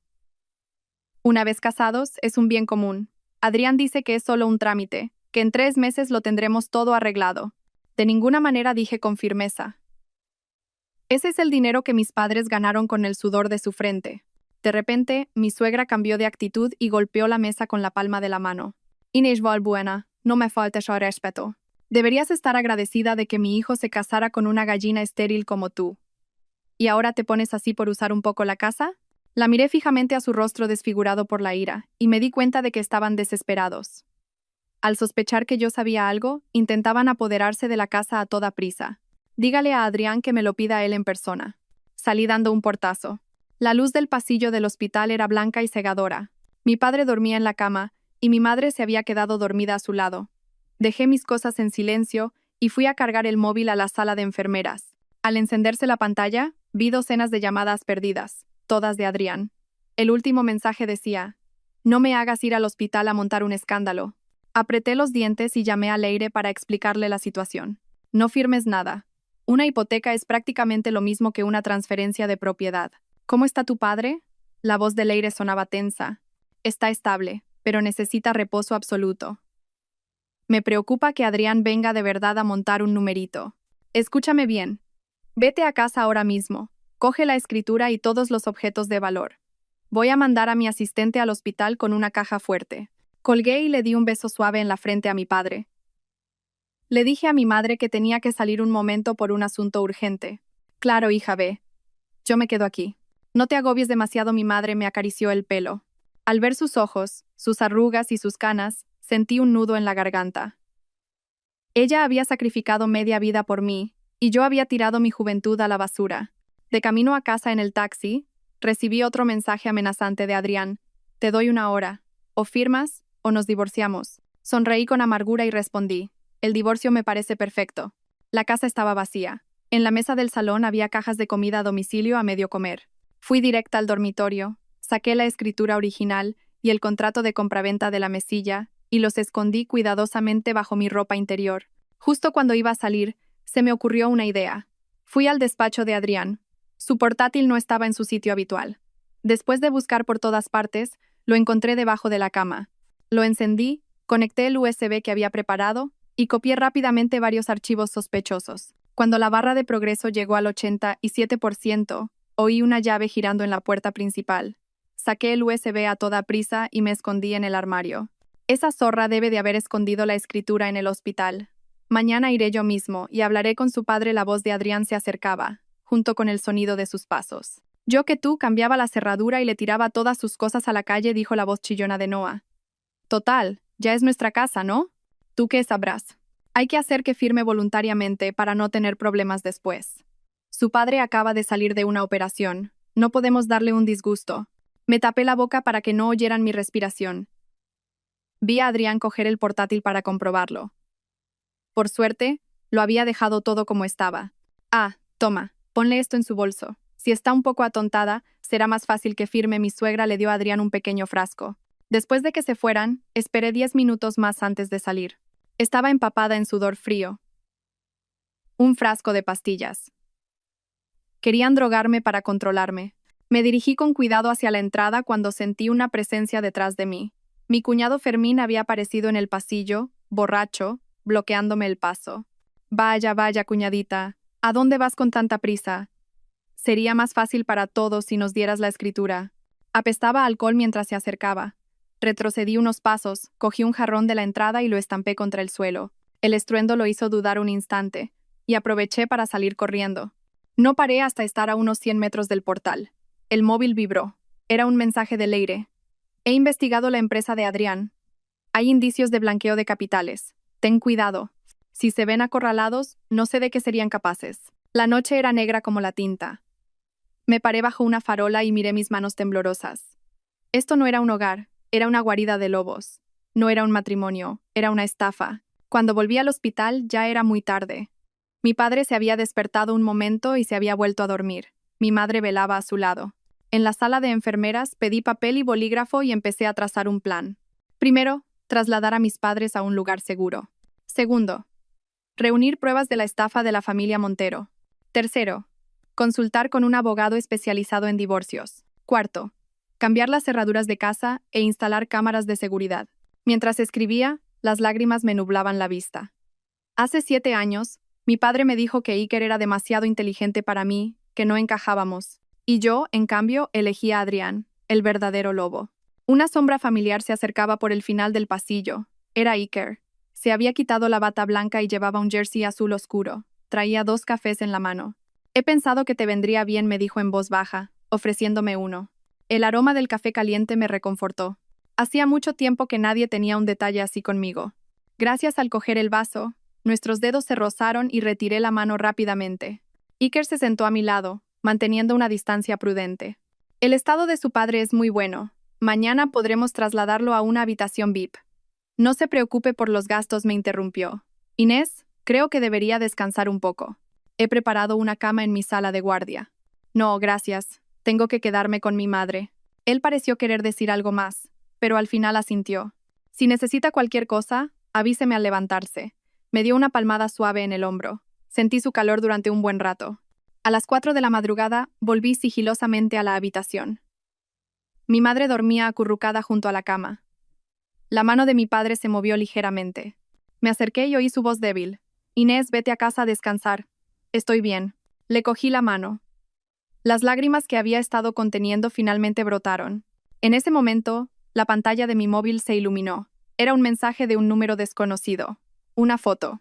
Una vez casados, es un bien común. Adrián dice que es solo un trámite, que en 3 meses lo tendremos todo arreglado. De ninguna manera, dije con firmeza. Ese es el dinero que mis padres ganaron con el sudor de su frente. De repente, mi suegra cambió de actitud y golpeó la mesa con la palma de la mano. Inés Valbuena, no me faltes al respeto. Deberías estar agradecida de que mi hijo se casara con una gallina estéril como tú. ¿Y ahora te pones así por usar un poco la casa? La miré fijamente a su rostro desfigurado por la ira, y me di cuenta de que estaban desesperados. Al sospechar que yo sabía algo, intentaban apoderarse de la casa a toda prisa. Dígale a Adrián que me lo pida él en persona. Salí dando un portazo. La luz del pasillo del hospital era blanca y cegadora. Mi padre dormía en la cama, y mi madre se había quedado dormida a su lado. Dejé mis cosas en silencio y fui a cargar el móvil a la sala de enfermeras. Al encenderse la pantalla, vi docenas de llamadas perdidas, todas de Adrián. El último mensaje decía: no me hagas ir al hospital a montar un escándalo. Apreté los dientes y llamé a Leire para explicarle la situación. No firmes nada. Una hipoteca es prácticamente lo mismo que una transferencia de propiedad. ¿Cómo está tu padre? La voz de Leire sonaba tensa. Está estable, pero necesita reposo absoluto. Me preocupa que Adrián venga de verdad a montar un numerito. Escúchame bien. Vete a casa ahora mismo. Coge la escritura y todos los objetos de valor. Voy a mandar a mi asistente al hospital con una caja fuerte. Colgué y le di un beso suave en la frente a mi padre. Le dije a mi madre que tenía que salir un momento por un asunto urgente. Claro, hija, ve. Yo me quedo aquí. No te agobies demasiado, mi madre me acarició el pelo. Al ver sus ojos, sus arrugas y sus canas, sentí un nudo en la garganta. Ella había sacrificado media vida por mí, y yo había tirado mi juventud a la basura. De camino a casa en el taxi, recibí otro mensaje amenazante de Adrián. Te doy 1 hora. O firmas, o nos divorciamos. Sonreí con amargura y respondí. El divorcio me parece perfecto. La casa estaba vacía. En la mesa del salón había cajas de comida a domicilio a medio comer. Fui directa al dormitorio, saqué la escritura original y el contrato de compraventa de la mesilla y los escondí cuidadosamente bajo mi ropa interior. Justo cuando iba a salir, se me ocurrió una idea. Fui al despacho de Adrián. Su portátil no estaba en su sitio habitual. Después de buscar por todas partes, lo encontré debajo de la cama. Lo encendí, conecté el USB que había preparado y copié rápidamente varios archivos sospechosos. Cuando la barra de progreso llegó al 87%, oí una llave girando en la puerta principal. Saqué el USB a toda prisa y me escondí en el armario. Esa zorra debe de haber escondido la escritura en el hospital. Mañana iré yo mismo y hablaré con su padre. La voz de Adrián se acercaba, junto con el sonido de sus pasos. Yo que tú cambiaba la cerradura y le tiraba todas sus cosas a la calle, dijo la voz chillona de Noah. Total, ya es nuestra casa, ¿no? ¿Tú qué sabrás? Hay que hacer que firme voluntariamente para no tener problemas después. Su padre acaba de salir de una operación. No podemos darle un disgusto. Me tapé la boca para que no oyeran mi respiración. Vi a Adrián coger el portátil para comprobarlo. Por suerte, lo había dejado todo como estaba. Ah, toma, ponle esto en su bolso. Si está un poco atontada, será más fácil que firme. Mi suegra le dio a Adrián un pequeño frasco. Después de que se fueran, esperé 10 minutos más antes de salir. Estaba empapada en sudor frío. Un frasco de pastillas. Querían drogarme para controlarme. Me dirigí con cuidado hacia la entrada cuando sentí una presencia detrás de mí. Mi cuñado Fermín había aparecido en el pasillo, borracho, bloqueándome el paso. Vaya, vaya, cuñadita, ¿a dónde vas con tanta prisa? Sería más fácil para todos si nos dieras la escritura. Apestaba a alcohol mientras se acercaba. Retrocedí unos pasos, cogí un jarrón de la entrada y lo estampé contra el suelo. El estruendo lo hizo dudar un instante, y aproveché para salir corriendo. No paré hasta estar a unos 100 metros del portal. El móvil vibró. Era un mensaje de Leire. He investigado la empresa de Adrián. Hay indicios de blanqueo de capitales. Ten cuidado. Si se ven acorralados, no sé de qué serían capaces. La noche era negra como la tinta. Me paré bajo una farola y miré mis manos temblorosas. Esto no era un hogar, era una guarida de lobos. No era un matrimonio, era una estafa. Cuando volví al hospital ya era muy tarde. Mi padre se había despertado un momento y se había vuelto a dormir. Mi madre velaba a su lado. En la sala de enfermeras pedí papel y bolígrafo y empecé a trazar un plan. Primero, trasladar a mis padres a un lugar seguro. Segundo, reunir pruebas de la estafa de la familia Montero. Tercero, consultar con un abogado especializado en divorcios. Cuarto, cambiar las cerraduras de casa e instalar cámaras de seguridad. Mientras escribía, las lágrimas me nublaban la vista. Hace 7 años, mi padre me dijo que Iker era demasiado inteligente para mí, que no encajábamos. Y yo, en cambio, elegí a Adrián, el verdadero lobo. Una sombra familiar se acercaba por el final del pasillo. Era Iker. Se había quitado la bata blanca y llevaba un jersey azul oscuro. Traía 2 cafés en la mano. He pensado que te vendría bien, me dijo en voz baja, ofreciéndome uno. El aroma del café caliente me reconfortó. Hacía mucho tiempo que nadie tenía un detalle así conmigo. Gracias al coger el vaso, nuestros dedos se rozaron y retiré la mano rápidamente. Iker se sentó a mi lado, manteniendo una distancia prudente. El estado de su padre es muy bueno. Mañana podremos trasladarlo a una habitación VIP. No se preocupe por los gastos, me interrumpió. Inés, creo que debería descansar un poco. He preparado una cama en mi sala de guardia. No, gracias. Tengo que quedarme con mi madre. Él pareció querer decir algo más, pero al final asintió. Si necesita cualquier cosa, avíseme al levantarse. Me dio una palmada suave en el hombro. Sentí su calor durante un buen rato. A las 4 de la madrugada, volví sigilosamente a la habitación. Mi madre dormía acurrucada junto a la cama. La mano de mi padre se movió ligeramente. Me acerqué y oí su voz débil. Inés, vete a casa a descansar. Estoy bien. Le cogí la mano. Las lágrimas que había estado conteniendo finalmente brotaron. En ese momento, la pantalla de mi móvil se iluminó. Era un mensaje de un número desconocido. Una foto.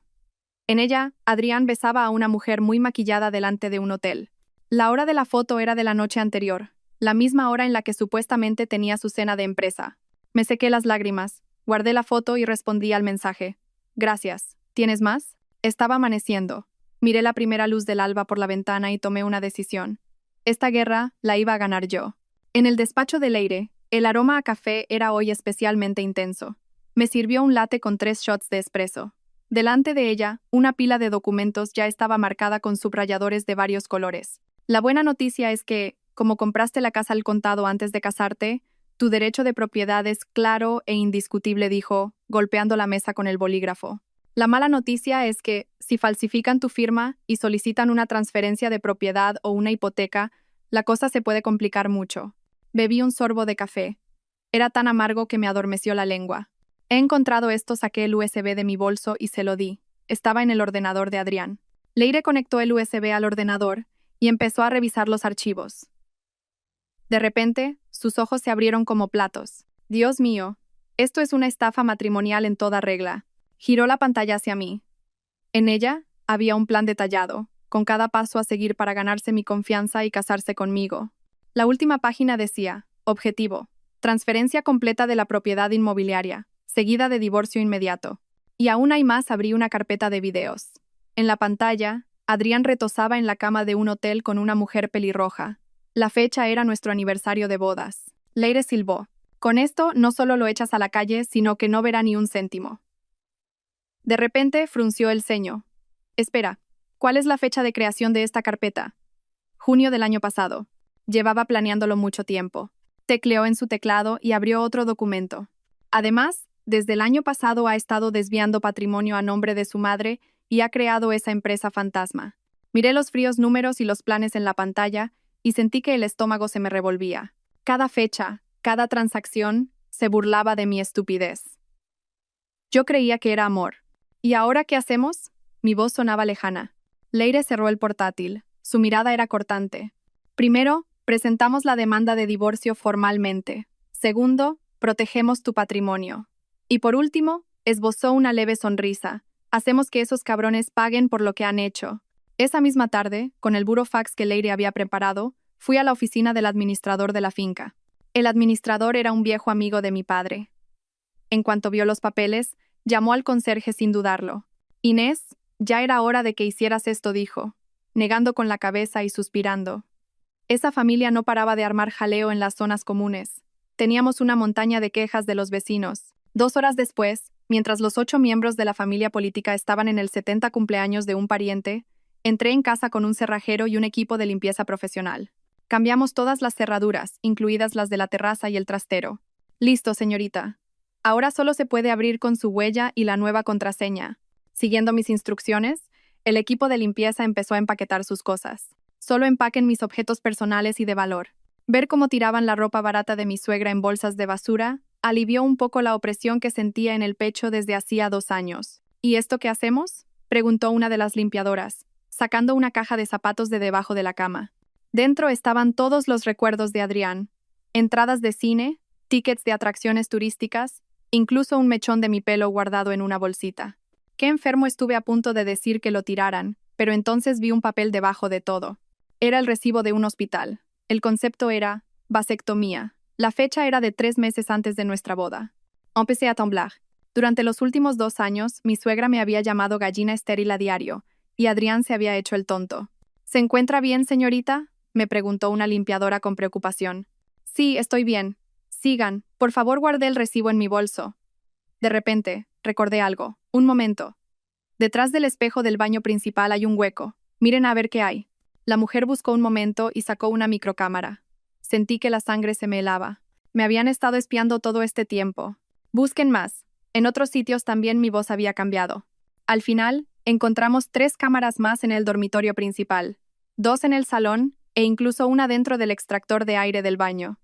En ella, Adrián besaba a una mujer muy maquillada delante de un hotel. La hora de la foto era de la noche anterior, la misma hora en la que supuestamente tenía su cena de empresa. Me sequé las lágrimas, guardé la foto y respondí al mensaje. Gracias. ¿Tienes más? Estaba amaneciendo. Miré la primera luz del alba por la ventana y tomé una decisión. Esta guerra la iba a ganar yo. En el despacho de Leire, el aroma a café era hoy especialmente intenso. Me sirvió un latte con 3 shots de espresso. Delante de ella, una pila de documentos ya estaba marcada con subrayadores de varios colores. La buena noticia es que, como compraste la casa al contado antes de casarte, tu derecho de propiedad es claro e indiscutible, dijo, golpeando la mesa con el bolígrafo. La mala noticia es que, si falsifican tu firma y solicitan una transferencia de propiedad o una hipoteca, la cosa se puede complicar mucho. Bebí un sorbo de café. Era tan amargo que me adormeció la lengua. He encontrado esto, saqué el USB de mi bolso y se lo di. Estaba en el ordenador de Adrián. Leire conectó el USB al ordenador y empezó a revisar los archivos. De repente, sus ojos se abrieron como platos. Dios mío, esto es una estafa matrimonial en toda regla. Giró la pantalla hacia mí. En ella había un plan detallado, con cada paso a seguir para ganarse mi confianza y casarse conmigo. La última página decía, objetivo, transferencia completa de la propiedad inmobiliaria, seguida de divorcio inmediato. Y aún hay más, abrí una carpeta de videos. En la pantalla, Adrián retosaba en la cama de un hotel con una mujer pelirroja. La fecha era nuestro aniversario de bodas. Leire silbó. Con esto no solo lo echas a la calle, sino que no verá ni un céntimo. De repente frunció el ceño. Espera, ¿cuál es la fecha de creación de esta carpeta? Junio del año pasado. Llevaba planeándolo mucho tiempo. Tecleó en su teclado y abrió otro documento. Además, desde el año pasado ha estado desviando patrimonio a nombre de su madre y ha creado esa empresa fantasma. Miré los fríos números y los planes en la pantalla y sentí que el estómago se me revolvía. Cada fecha, cada transacción, se burlaba de mi estupidez. Yo creía que era amor. ¿Y ahora qué hacemos? Mi voz sonaba lejana. Leire cerró el portátil. Su mirada era cortante. Primero, presentamos la demanda de divorcio formalmente. Segundo, protegemos tu patrimonio. Y por último, esbozó una leve sonrisa. Hacemos que esos cabrones paguen por lo que han hecho. Esa misma tarde, con el burofax que Leire había preparado, fui a la oficina del administrador de la finca. El administrador era un viejo amigo de mi padre. En cuanto vio los papeles, llamó al conserje sin dudarlo. Inés, ya era hora de que hicieras esto, dijo, negando con la cabeza y suspirando. Esa familia no paraba de armar jaleo en las zonas comunes. Teníamos una montaña de quejas de los vecinos. 2 horas después, mientras los 8 miembros de la familia política estaban en el 70 cumpleaños de un pariente, entré en casa con un cerrajero y un equipo de limpieza profesional. Cambiamos todas las cerraduras, incluidas las de la terraza y el trastero. Listo, señorita. Ahora solo se puede abrir con su huella y la nueva contraseña. Siguiendo mis instrucciones, el equipo de limpieza empezó a empaquetar sus cosas. Solo empaquen mis objetos personales y de valor. Ver cómo tiraban la ropa barata de mi suegra en bolsas de basura alivió un poco la opresión que sentía en el pecho desde hacía 2 años. ¿Y esto qué hacemos?, preguntó una de las limpiadoras, sacando una caja de zapatos de debajo de la cama. Dentro estaban todos los recuerdos de Adrián: entradas de cine, tickets de atracciones turísticas, incluso un mechón de mi pelo guardado en una bolsita. Qué enfermo, estuve a punto de decir que lo tiraran, pero entonces vi un papel debajo de todo. Era el recibo de un hospital. El concepto era vasectomía. La fecha era de 3 meses antes de nuestra boda. Empecé a temblar. Durante los últimos 2 años, mi suegra me había llamado gallina estéril a diario, y Adrián se había hecho el tonto. ¿Se encuentra bien, señorita?, me preguntó una limpiadora con preocupación. Sí, estoy bien. Sigan. Por favor, guardé el recibo en mi bolso. De repente, recordé algo. Un momento. Detrás del espejo del baño principal hay un hueco. Miren a ver qué hay. La mujer buscó un momento y sacó una microcámara. Sentí que la sangre se me helaba. Me habían estado espiando todo este tiempo. Busquen más. En otros sitios también mi voz había cambiado. Al final, encontramos 3 cámaras más en el dormitorio principal, 2 en el salón e incluso una dentro del extractor de aire del baño.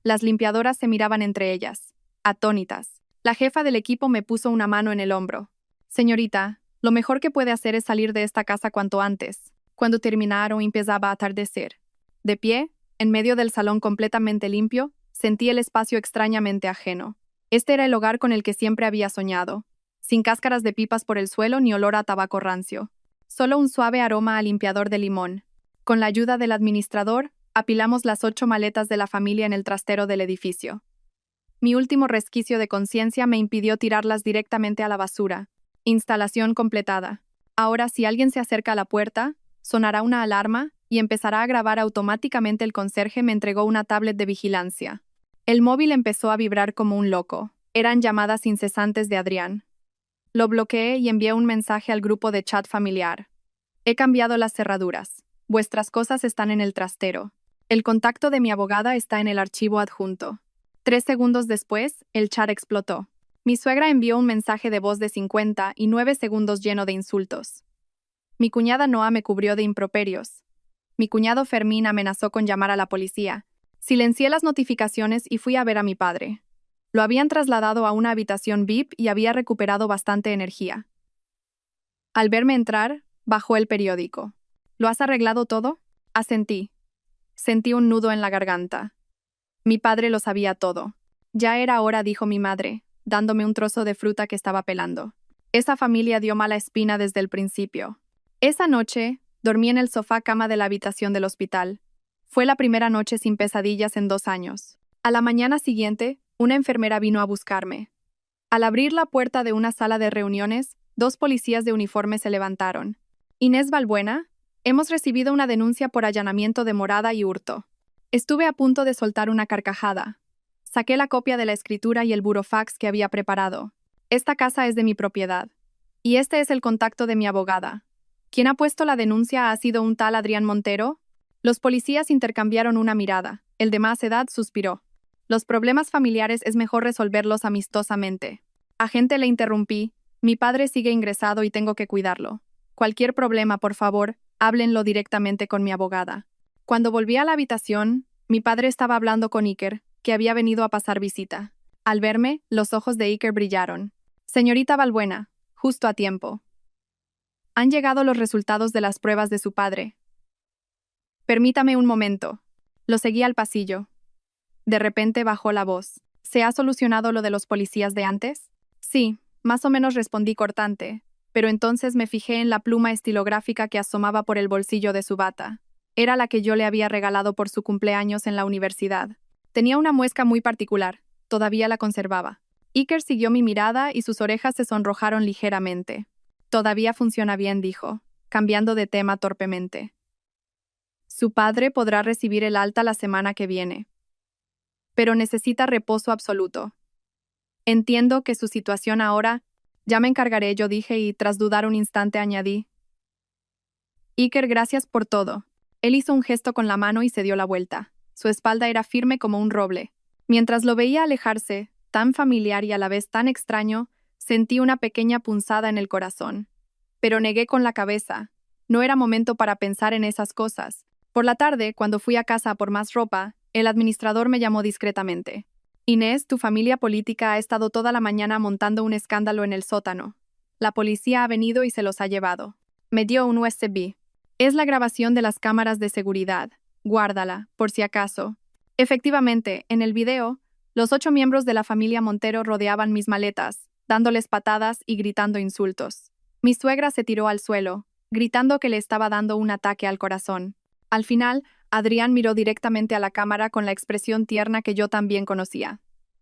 Las limpiadoras se miraban entre ellas, atónitas. La jefa del equipo me puso una mano en el hombro. Señorita, lo mejor que puede hacer es salir de esta casa cuanto antes. Cuando terminaron empezaba a atardecer. De pie, en medio del salón completamente limpio, sentí el espacio extrañamente ajeno. Este era el hogar con el que siempre había soñado, sin cáscaras de pipas por el suelo ni olor a tabaco rancio. Solo un suave aroma a limpiador de limón. Con la ayuda del administrador, apilamos las 8 maletas de la familia en el trastero del edificio. Mi último resquicio de conciencia me impidió tirarlas directamente a la basura. Instalación completada. Ahora, si alguien se acerca a la puerta, sonará una alarma y empezará a grabar automáticamente. El conserje me entregó una tablet de vigilancia. El móvil empezó a vibrar como un loco. Eran llamadas incesantes de Adrián. Lo bloqueé y envié un mensaje al grupo de chat familiar. He cambiado las cerraduras. Vuestras cosas están en el trastero. El contacto de mi abogada está en el archivo adjunto. 3 segundos después, el chat explotó. Mi suegra envió un mensaje de voz de 59 segundos lleno de insultos. Mi cuñada Noa me cubrió de improperios. Mi cuñado Fermín amenazó con llamar a la policía. Silencié las notificaciones y fui a ver a mi padre. Lo habían trasladado a una habitación VIP y había recuperado bastante energía. Al verme entrar, bajó el periódico. ¿Lo has arreglado todo?, asentí. Sentí un nudo en la garganta. Mi padre lo sabía todo. Ya era hora, dijo mi madre, dándome un trozo de fruta que estaba pelando. Esa familia dio mala espina desde el principio. Esa noche, dormí en el sofá cama de la habitación del hospital. Fue la primera noche sin pesadillas en 2 años. A la mañana siguiente, una enfermera vino a buscarme. Al abrir la puerta de una sala de reuniones, 2 policías de uniforme se levantaron. Inés Balbuena, hemos recibido una denuncia por allanamiento de morada y hurto. Estuve a punto de soltar una carcajada. Saqué la copia de la escritura y el burofax que había preparado. Esta casa es de mi propiedad. Y este es el contacto de mi abogada. ¿Quién ha puesto la denuncia ha sido un tal Adrián Montero? Los policías intercambiaron una mirada. El de más edad suspiró. Los problemas familiares es mejor resolverlos amistosamente. Agente, le interrumpí. Mi padre sigue ingresado y tengo que cuidarlo. Cualquier problema, por favor, háblenlo directamente con mi abogada. Cuando volví a la habitación, mi padre estaba hablando con Iker, que había venido a pasar visita. Al verme, los ojos de Iker brillaron. Señorita Balbuena, justo a tiempo. Han llegado los resultados de las pruebas de su padre. Permítame un momento. Lo seguí al pasillo. De repente bajó la voz. ¿Se ha solucionado lo de los policías de antes? Sí, más o menos, respondí cortante, pero entonces me fijé en la pluma estilográfica que asomaba por el bolsillo de su bata. Era la que yo le había regalado por su cumpleaños en la universidad. Tenía una muesca muy particular, todavía la conservaba. Iker siguió mi mirada y sus orejas se sonrojaron ligeramente. Todavía funciona bien, dijo, cambiando de tema torpemente. Su padre podrá recibir el alta la semana que viene. Pero necesita reposo absoluto. Entiendo que su situación ahora... Ya me encargaré, yo dije y tras dudar un instante añadí. Iker, gracias por todo. Él hizo un gesto con la mano y se dio la vuelta. Su espalda era firme como un roble. Mientras lo veía alejarse, tan familiar y a la vez tan extraño, sentí una pequeña punzada en el corazón. Pero negué con la cabeza. No era momento para pensar en esas cosas. Por la tarde, cuando fui a casa por más ropa, el administrador me llamó discretamente. Inés, tu familia política ha estado toda la mañana montando un escándalo en el sótano. La policía ha venido y se los ha llevado. Me dio un USB. Es la grabación de las cámaras de seguridad. Guárdala, por si acaso. Efectivamente, en el video, los 8 miembros de la familia Montero rodeaban mis maletas, dándoles patadas y gritando insultos. Mi suegra se tiró al suelo, gritando que le estaba dando un ataque al corazón. Al final, Adrián miró directamente a la cámara con la expresión tierna que yo también conocía.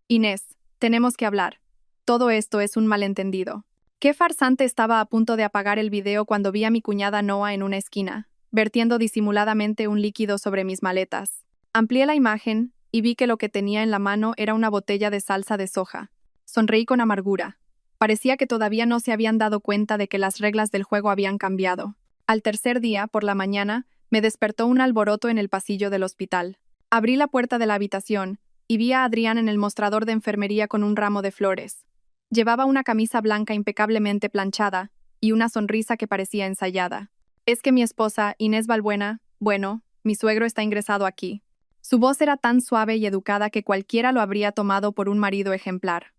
Inés, tenemos que hablar. Todo esto es un malentendido. Qué farsante. Estaba a punto de apagar el video cuando vi a mi cuñada Noa en una esquina, vertiendo disimuladamente un líquido sobre mis maletas. Amplié la imagen y vi que lo que tenía en la mano era una botella de salsa de soja. Sonreí con amargura. Parecía que todavía no se habían dado cuenta de que las reglas del juego habían cambiado. Al tercer día, por la mañana, me despertó un alboroto en el pasillo del hospital. Abrí la puerta de la habitación y vi a Adrián en el mostrador de enfermería con un ramo de flores. Llevaba una camisa blanca impecablemente planchada y una sonrisa que parecía ensayada. Es que mi esposa, Inés Balbuena, bueno, mi suegro está ingresado aquí. Su voz era tan suave y educada que cualquiera lo habría tomado por un marido ejemplar.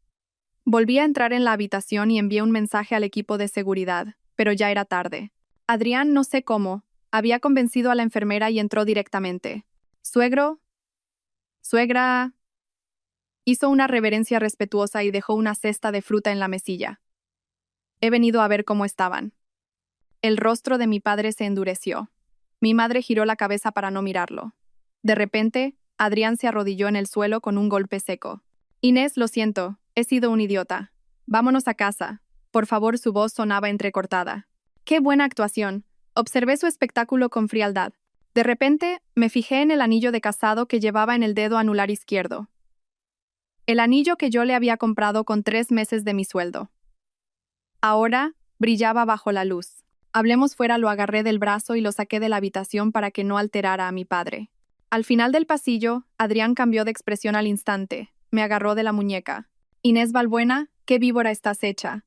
Volví a entrar en la habitación y envié un mensaje al equipo de seguridad, pero ya era tarde. Adrián, no sé cómo, había convencido a la enfermera y entró directamente. «Suegro, suegra...» Hizo una reverencia respetuosa y dejó una cesta de fruta en la mesilla. «He venido a ver cómo estaban». El rostro de mi padre se endureció. Mi madre giró la cabeza para no mirarlo. De repente, Adrián se arrodilló en el suelo con un golpe seco. «Inés, lo siento, he sido un idiota. Vámonos a casa. Por favor», su voz sonaba entrecortada. «Qué buena actuación». Observé su espectáculo con frialdad. De repente, me fijé en el anillo de casado que llevaba en el dedo anular izquierdo. El anillo que yo le había comprado con 3 meses de mi sueldo. Ahora, brillaba bajo la luz. Hablemos fuera, lo agarré del brazo y lo saqué de la habitación para que no alterara a mi padre. Al final del pasillo, Adrián cambió de expresión al instante. Me agarró de la muñeca. «Inés Balbuena, ¿qué víbora estás hecha?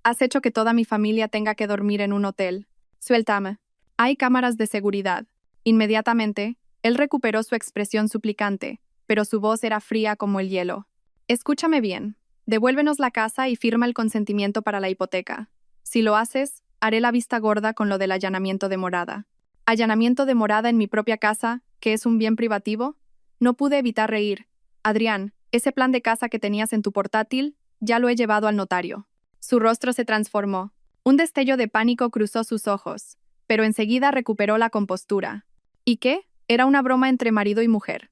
Has hecho que toda mi familia tenga que dormir en un hotel. Suéltame. Hay cámaras de seguridad». Inmediatamente, él recuperó su expresión suplicante, pero su voz era fría como el hielo. «Escúchame bien. Devuélvenos la casa y firma el consentimiento para la hipoteca. Si lo haces, haré la vista gorda con lo del allanamiento de morada». «¿Allanamiento de morada en mi propia casa, que es un bien privativo?» No pude evitar reír. «Adrián, ese plan de casa que tenías en tu portátil, ya lo he llevado al notario». Su rostro se transformó. Un destello de pánico cruzó sus ojos, pero enseguida recuperó la compostura. ¿Y qué? Era una broma entre marido y mujer.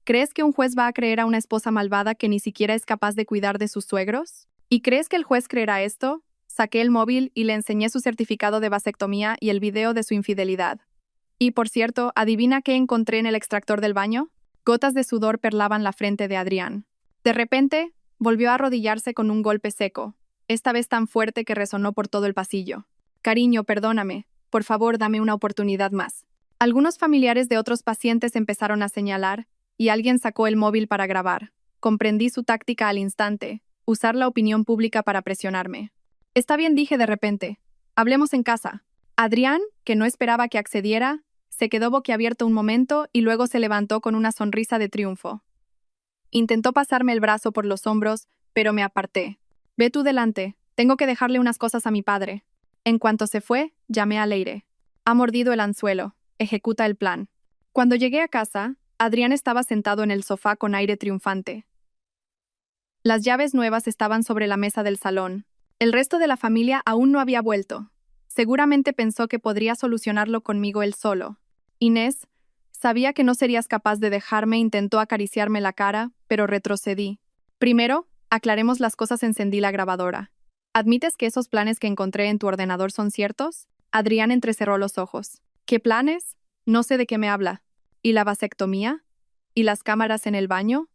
¿Crees que un juez va a creer a una esposa malvada que ni siquiera es capaz de cuidar de sus suegros? ¿Y crees que el juez creerá esto? Saqué el móvil y le enseñé su certificado de vasectomía y el video de su infidelidad. Y, por cierto, ¿adivina qué encontré en el extractor del baño? Gotas de sudor perlaban la frente de Adrián. De repente, volvió a arrodillarse con un golpe seco, esta vez tan fuerte que resonó por todo el pasillo. «Cariño, perdóname. Por favor, dame una oportunidad más». Algunos familiares de otros pacientes empezaron a señalar, y alguien sacó el móvil para grabar. Comprendí su táctica al instante, usar la opinión pública para presionarme. «Está bien», dije de repente. «Hablemos en casa». Adrián, que no esperaba que accediera, se quedó boquiabierto un momento y luego se levantó con una sonrisa de triunfo. Intentó pasarme el brazo por los hombros, pero me aparté. «Ve tú delante, tengo que dejarle unas cosas a mi padre». En cuanto se fue, llamé a Leire. «Ha mordido el anzuelo, ejecuta el plan». Cuando llegué a casa, Adrián estaba sentado en el sofá con aire triunfante. Las llaves nuevas estaban sobre la mesa del salón. El resto de la familia aún no había vuelto. Seguramente pensó que podría solucionarlo conmigo él solo. «Inés, sabía que no serías capaz de dejarme», intentó acariciarme la cara, pero retrocedí. «Primero, Aclaremos las cosas, encendí la grabadora. ¿Admites que esos planes que encontré en tu ordenador son ciertos? Adrián entrecerró los ojos. ¿Qué planes? No sé de qué me habla. ¿Y la vasectomía? ¿Y las cámaras en el baño?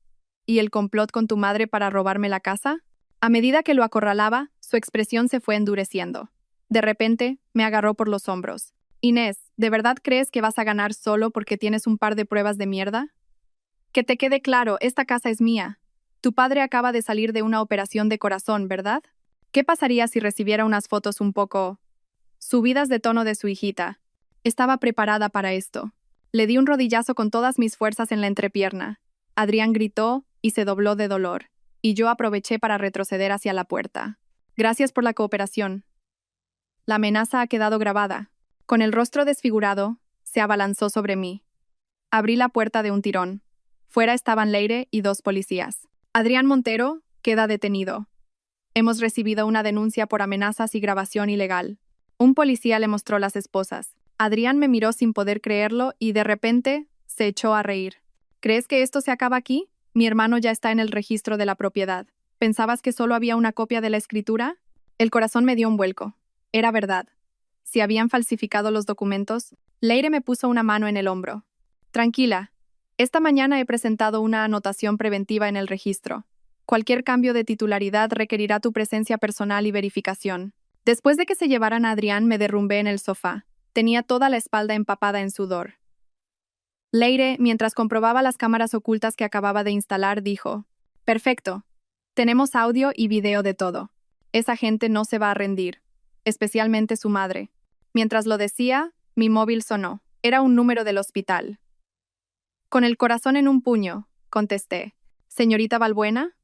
¿Y el complot con tu madre para robarme la casa? A medida que lo acorralaba, su expresión se fue endureciendo. De repente, me agarró por los hombros. Inés, ¿de verdad crees que vas a ganar solo porque tienes un par de pruebas de mierda? Que te quede claro, esta casa es mía. Tu padre acaba de salir de una operación de corazón, ¿verdad? ¿Qué pasaría si recibiera unas fotos un poco subidas de tono de su hijita? Estaba preparada para esto. Le di un rodillazo con todas mis fuerzas en la entrepierna. Adrián gritó y se dobló de dolor, y yo aproveché para retroceder hacia la puerta. Gracias por la cooperación. La amenaza ha quedado grabada. Con el rostro desfigurado, se abalanzó sobre mí. Abrí la puerta de un tirón. Fuera estaban Leire y 2 policías. Adrián Montero queda detenido. Hemos recibido una denuncia por amenazas y grabación ilegal. Un policía le mostró las esposas. Adrián me miró sin poder creerlo y de repente se echó a reír. ¿Crees que esto se acaba aquí? Mi hermano ya está en el registro de la propiedad. ¿Pensabas que solo había una copia de la escritura? El corazón me dio un vuelco. Era verdad. Si habían falsificado los documentos, Leire me puso una mano en el hombro. Tranquila. Esta mañana he presentado una anotación preventiva en el registro. Cualquier cambio de titularidad requerirá tu presencia personal y verificación. Después de que se llevaran a Adrián, me derrumbé en el sofá. Tenía toda la espalda empapada en sudor. Leire, mientras comprobaba las cámaras ocultas que acababa de instalar, dijo: Perfecto. Tenemos audio y video de todo. Esa gente no se va a rendir, especialmente su madre. Mientras lo decía, mi móvil sonó. Era un número del hospital. Con el corazón en un puño, contesté. ¿Señorita Balbuena?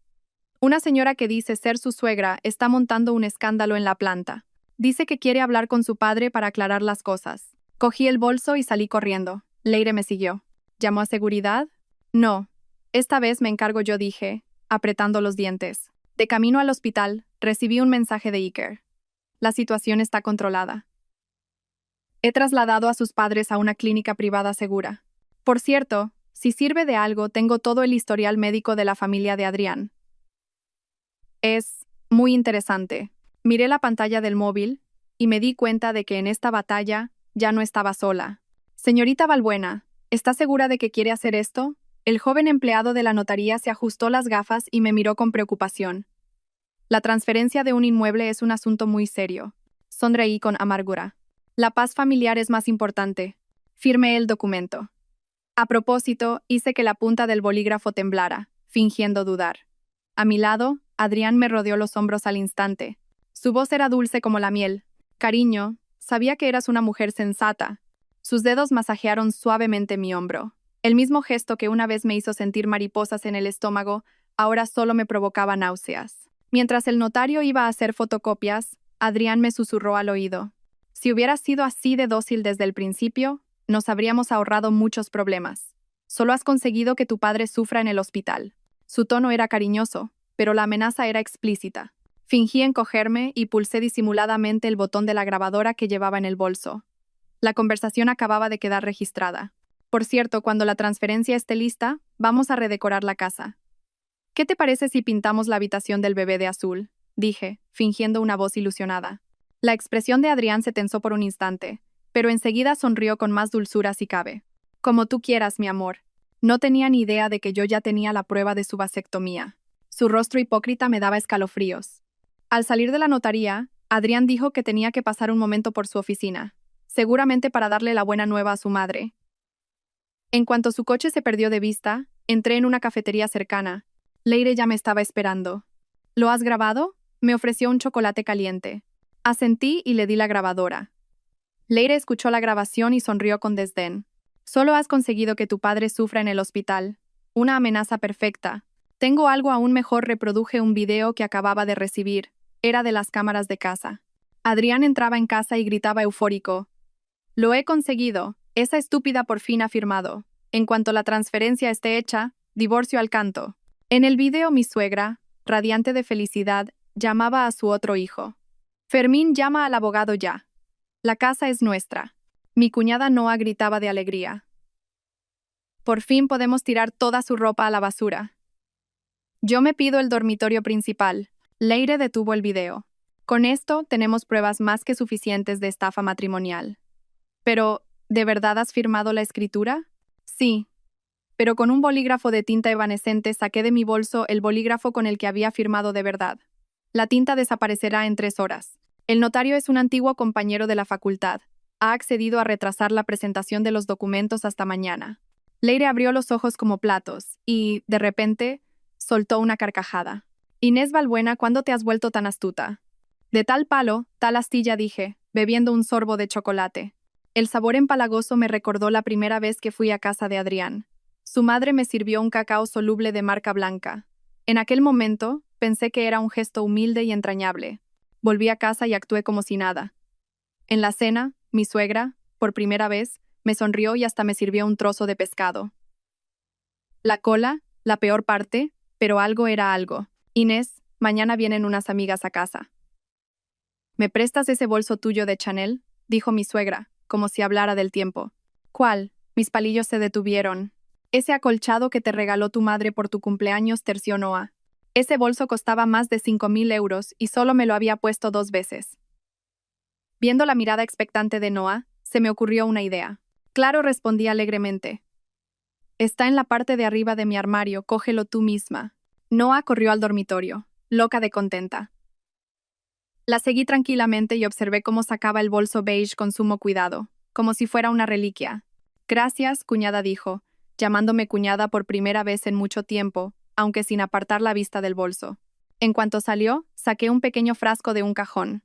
Una señora que dice ser su suegra está montando un escándalo en la planta. Dice que quiere hablar con su padre para aclarar las cosas. Cogí el bolso y salí corriendo. Leire me siguió. ¿Llamó a seguridad? No. Esta vez me encargo yo, dije, apretando los dientes. De camino al hospital, recibí un mensaje de Iker. La situación está controlada. He trasladado a sus padres a una clínica privada segura. Por cierto, si sirve de algo, tengo todo el historial médico de la familia de Adrián. Es muy interesante. Miré la pantalla del móvil y me di cuenta de que en esta batalla ya no estaba sola. Señorita Balbuena, ¿está segura de que quiere hacer esto? El joven empleado de la notaría se ajustó las gafas y me miró con preocupación. La transferencia de un inmueble es un asunto muy serio. Sonreí con amargura. La paz familiar es más importante. Firmé el documento. A propósito, hice que la punta del bolígrafo temblara, fingiendo dudar. A mi lado, Adrián me rodeó los hombros al instante. Su voz era dulce como la miel. Cariño, sabía que eras una mujer sensata. Sus dedos masajearon suavemente mi hombro. El mismo gesto que una vez me hizo sentir mariposas en el estómago, ahora solo me provocaba náuseas. Mientras el notario iba a hacer fotocopias, Adrián me susurró al oído. Si hubieras sido así de dócil desde el principio, nos habríamos ahorrado muchos problemas. Solo has conseguido que tu padre sufra en el hospital. Su tono era cariñoso, pero la amenaza era explícita. Fingí encogerme y pulsé disimuladamente el botón de la grabadora que llevaba en el bolso. La conversación acababa de quedar registrada. Por cierto, cuando la transferencia esté lista, vamos a redecorar la casa. ¿Qué te parece si pintamos la habitación del bebé de azul? Dije, fingiendo una voz ilusionada. La expresión de Adrián se tensó por un instante, pero enseguida sonrió con más dulzura si cabe. Como tú quieras, mi amor. No tenía ni idea de que yo ya tenía la prueba de su vasectomía. Su rostro hipócrita me daba escalofríos. Al salir de la notaría, Adrián dijo que tenía que pasar un momento por su oficina, seguramente para darle la buena nueva a su madre. En cuanto su coche se perdió de vista, entré en una cafetería cercana. Leire ya me estaba esperando. ¿Lo has grabado? Me ofreció un chocolate caliente. Asentí y le di la grabadora. Leire escuchó la grabación y sonrió con desdén. Solo has conseguido que tu padre sufra en el hospital. Una amenaza perfecta. Tengo algo aún mejor. Reproduje un video que acababa de recibir. Era de las cámaras de casa. Adrián entraba en casa y gritaba eufórico. Lo he conseguido. Esa estúpida por fin ha firmado. En cuanto la transferencia esté hecha, divorcio al canto. En el video mi suegra, radiante de felicidad, llamaba a su otro hijo. Fermín, llama al abogado ya. La casa es nuestra. Mi cuñada Noa gritaba de alegría. Por fin podemos tirar toda su ropa a la basura. Yo me pido el dormitorio principal. Leire detuvo el video. Con esto tenemos pruebas más que suficientes de estafa matrimonial. Pero, ¿de verdad has firmado la escritura? Sí. Pero con un bolígrafo de tinta evanescente saqué de mi bolso el bolígrafo con el que había firmado de verdad. La tinta desaparecerá en 3 horas. El notario es un antiguo compañero de la facultad. Ha accedido a retrasar la presentación de los documentos hasta mañana. Leire abrió los ojos como platos y, de repente, soltó una carcajada. Inés Balbuena, ¿cuándo te has vuelto tan astuta? De tal palo, tal astilla, dije, bebiendo un sorbo de chocolate. El sabor empalagoso me recordó la primera vez que fui a casa de Adrián. Su madre me sirvió un cacao soluble de marca blanca. En aquel momento, pensé que era un gesto humilde y entrañable. Volví a casa y actué como si nada. En la cena, mi suegra, por primera vez, me sonrió y hasta me sirvió un trozo de pescado. La cola, la peor parte, pero algo era algo. Inés, mañana vienen unas amigas a casa. ¿Me prestas ese bolso tuyo de Chanel?, dijo mi suegra, como si hablara del tiempo. ¿Cuál? Mis palillos se detuvieron. Ese acolchado que te regaló tu madre por tu cumpleaños, terció Noah. Ese bolso costaba más de 5.000 euros y solo me lo había puesto 2 veces. Viendo la mirada expectante de Noah, se me ocurrió una idea. Claro, respondí alegremente. Está en la parte de arriba de mi armario, cógelo tú misma. Noah corrió al dormitorio, loca de contenta. La seguí tranquilamente y observé cómo sacaba el bolso beige con sumo cuidado, como si fuera una reliquia. Gracias, cuñada, dijo, llamándome cuñada por primera vez en mucho tiempo, aunque sin apartar la vista del bolso. En cuanto salió, saqué un pequeño frasco de un cajón.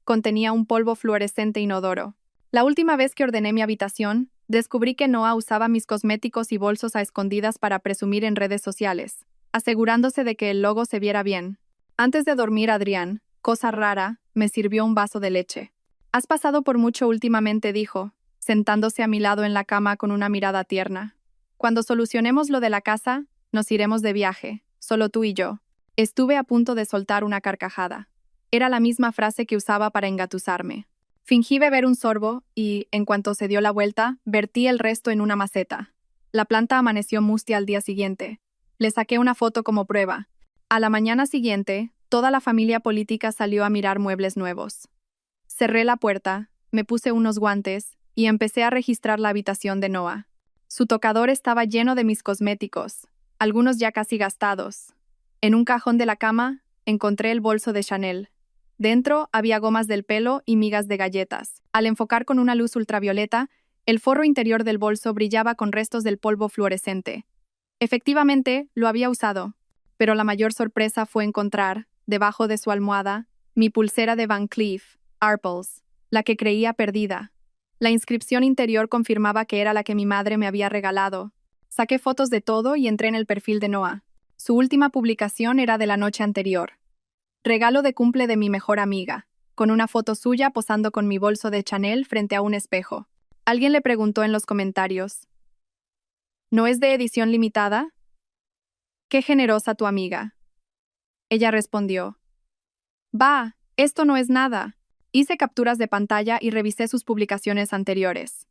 Contenía un polvo fluorescente inodoro. La última vez que ordené mi habitación, descubrí que Noah usaba mis cosméticos y bolsos a escondidas para presumir en redes sociales, asegurándose de que el logo se viera bien. Antes de dormir, Adrián, cosa rara, me sirvió un vaso de leche. Has pasado por mucho últimamente, dijo, sentándose a mi lado en la cama con una mirada tierna. Cuando solucionemos lo de la casa, nos iremos de viaje, solo tú y yo. Estuve a punto de soltar una carcajada. Era la misma frase que usaba para engatusarme. Fingí beber un sorbo y, en cuanto se dio la vuelta, vertí el resto en una maceta. La planta amaneció mustia al día siguiente. Le saqué una foto como prueba. A la mañana siguiente, toda la familia política salió a mirar muebles nuevos. Cerré la puerta, me puse unos guantes y empecé a registrar la habitación de Noah. Su tocador estaba lleno de mis cosméticos, algunos ya casi gastados. En un cajón de la cama, encontré el bolso de Chanel. Dentro había gomas del pelo y migas de galletas. Al enfocar con una luz ultravioleta, el forro interior del bolso brillaba con restos del polvo fluorescente. Efectivamente, lo había usado, pero la mayor sorpresa fue encontrar, debajo de su almohada, mi pulsera de Van Cleef, Arpels, la que creía perdida. La inscripción interior confirmaba que era la que mi madre me había regalado. Saqué fotos de todo y entré en el perfil de Noah. Su última publicación era de la noche anterior. Regalo de cumple de mi mejor amiga, con una foto suya posando con mi bolso de Chanel frente a un espejo. Alguien le preguntó en los comentarios, ¿no es de edición limitada? ¡Qué generosa tu amiga! Ella respondió, «Bah, esto no es nada». Hice capturas de pantalla y revisé sus publicaciones anteriores.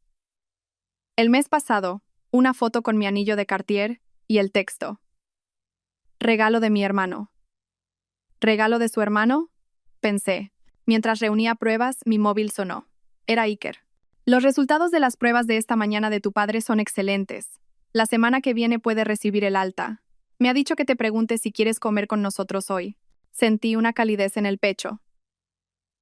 El mes pasado, una foto con mi anillo de Cartier y el texto. Regalo de mi hermano. ¿Regalo de su hermano? Pensé. Mientras reunía pruebas, mi móvil sonó. Era Iker. Los resultados de las pruebas de esta mañana de tu padre son excelentes. La semana que viene puede recibir el alta. Me ha dicho que te pregunte si quieres comer con nosotros hoy. Sentí una calidez en el pecho.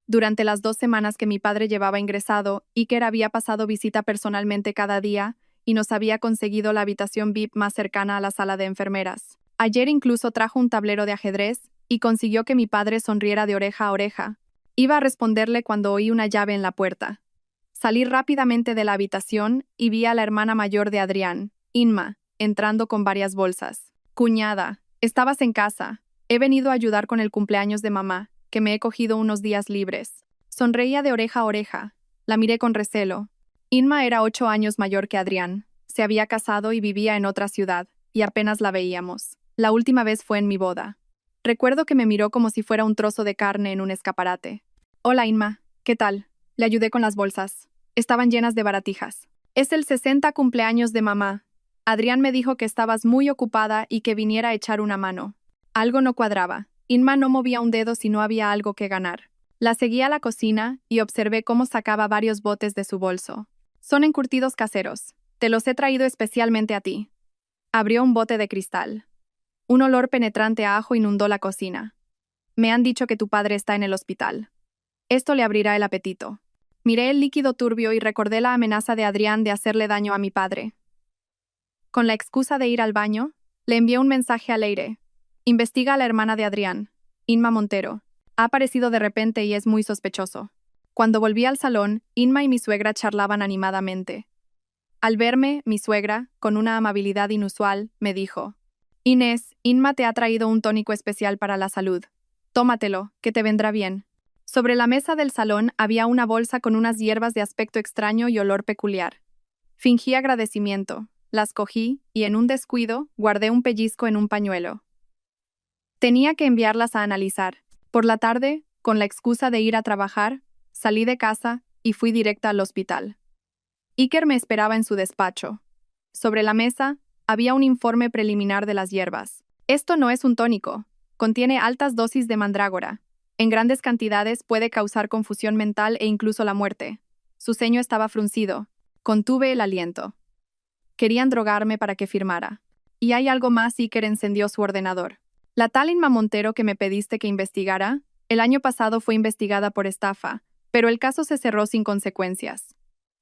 Durante las 2 semanas que mi padre llevaba ingresado, Iker había pasado visita personalmente cada día y nos había conseguido la habitación VIP más cercana a la sala de enfermeras. Ayer incluso trajo un tablero de ajedrez y consiguió que mi padre sonriera de oreja a oreja. Iba a responderle cuando oí una llave en la puerta. Salí rápidamente de la habitación y vi a la hermana mayor de Adrián, Inma, entrando con varias bolsas. «Cuñada, ¿estabas en casa? He venido a ayudar con el cumpleaños de mamá, que me he cogido unos días libres». Sonreía de oreja a oreja. La miré con recelo. Inma era 8 años mayor que Adrián. Se había casado y vivía en otra ciudad, y apenas la veíamos. La última vez fue en mi boda. Recuerdo que me miró como si fuera un trozo de carne en un escaparate. «Hola, Inma. ¿Qué tal?» Le ayudé con las bolsas. Estaban llenas de baratijas. «Es el 60 cumpleaños de mamá. Adrián me dijo que estabas muy ocupada y que viniera a echar una mano». Algo no cuadraba. Inma no movía un dedo si no había algo que ganar. La seguí a la cocina y observé cómo sacaba varios botes de su bolso. Son encurtidos caseros. Te los he traído especialmente a ti. Abrió un bote de cristal. Un olor penetrante a ajo inundó la cocina. Me han dicho que tu padre está en el hospital. Esto le abrirá el apetito. Miré el líquido turbio y recordé la amenaza de Adrián de hacerle daño a mi padre. Con la excusa de ir al baño, le envié un mensaje a Leire. Investiga a la hermana de Adrián, Inma Montero. Ha aparecido de repente y es muy sospechoso. Cuando volví al salón, Inma y mi suegra charlaban animadamente. Al verme, mi suegra, con una amabilidad inusual, me dijo: Inés, Inma te ha traído un tónico especial para la salud. Tómatelo, que te vendrá bien. Sobre la mesa del salón había una bolsa con unas hierbas de aspecto extraño y olor peculiar. Fingí agradecimiento, las cogí y en un descuido guardé un pellizco en un pañuelo. Tenía que enviarlas a analizar. Por la tarde, con la excusa de ir a trabajar, salí de casa y fui directa al hospital. Iker me esperaba en su despacho. Sobre la mesa había un informe preliminar de las hierbas. Esto no es un tónico. Contiene altas dosis de mandrágora. En grandes cantidades puede causar confusión mental e incluso la muerte. Su ceño estaba fruncido. Contuve el aliento. Querían drogarme para que firmara. Y hay algo más. Iker encendió su ordenador. La tal Inma Montero que me pediste que investigara, el año pasado fue investigada por estafa, pero el caso se cerró sin consecuencias.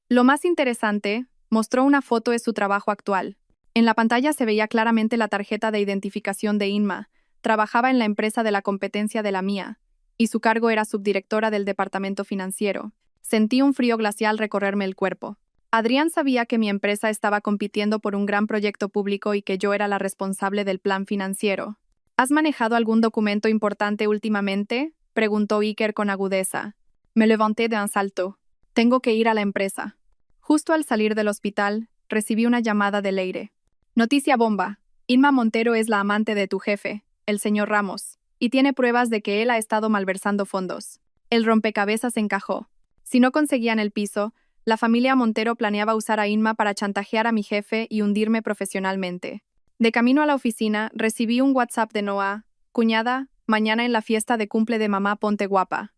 Lo más interesante, mostró una foto de su trabajo actual. En la pantalla se veía claramente la tarjeta de identificación de Inma. Trabajaba en la empresa de la competencia de la mía, y su cargo era subdirectora del departamento financiero. Sentí un frío glacial recorrerme el cuerpo. Adrián sabía que mi empresa estaba compitiendo por un gran proyecto público y que yo era la responsable del plan financiero. ¿Has manejado algún documento importante últimamente?, preguntó Iker con agudeza. Me levanté de un salto. Tengo que ir a la empresa. Justo al salir del hospital, recibí una llamada de Leire. Noticia bomba. Inma Montero es la amante de tu jefe, el señor Ramos, y tiene pruebas de que él ha estado malversando fondos. El rompecabezas encajó. Si no conseguían el piso, la familia Montero planeaba usar a Inma para chantajear a mi jefe y hundirme profesionalmente. De camino a la oficina, recibí un WhatsApp de Noah: cuñada, mañana en la fiesta de cumple de mamá ponte guapa.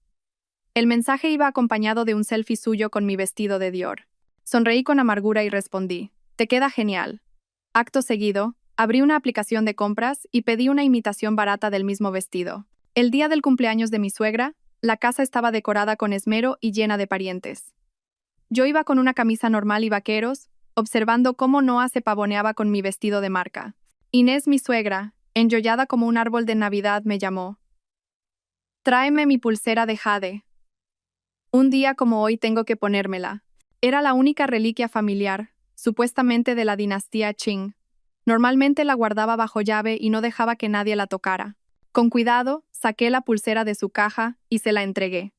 El mensaje iba acompañado de un selfie suyo con mi vestido de Dior. Sonreí con amargura y respondí: te queda genial. Acto seguido, abrí una aplicación de compras y pedí una imitación barata del mismo vestido. El día del cumpleaños de mi suegra, la casa estaba decorada con esmero y llena de parientes. Yo iba con una camisa normal y vaqueros, observando cómo Noah se pavoneaba con mi vestido de marca. Inés, mi suegra, enjollada como un árbol de Navidad, me llamó. Tráeme mi pulsera de jade. Un día como hoy tengo que ponérmela. Era la única reliquia familiar, supuestamente de la dinastía Qing. Normalmente la guardaba bajo llave y no dejaba que nadie la tocara. Con cuidado, saqué la pulsera de su caja y se la entregué.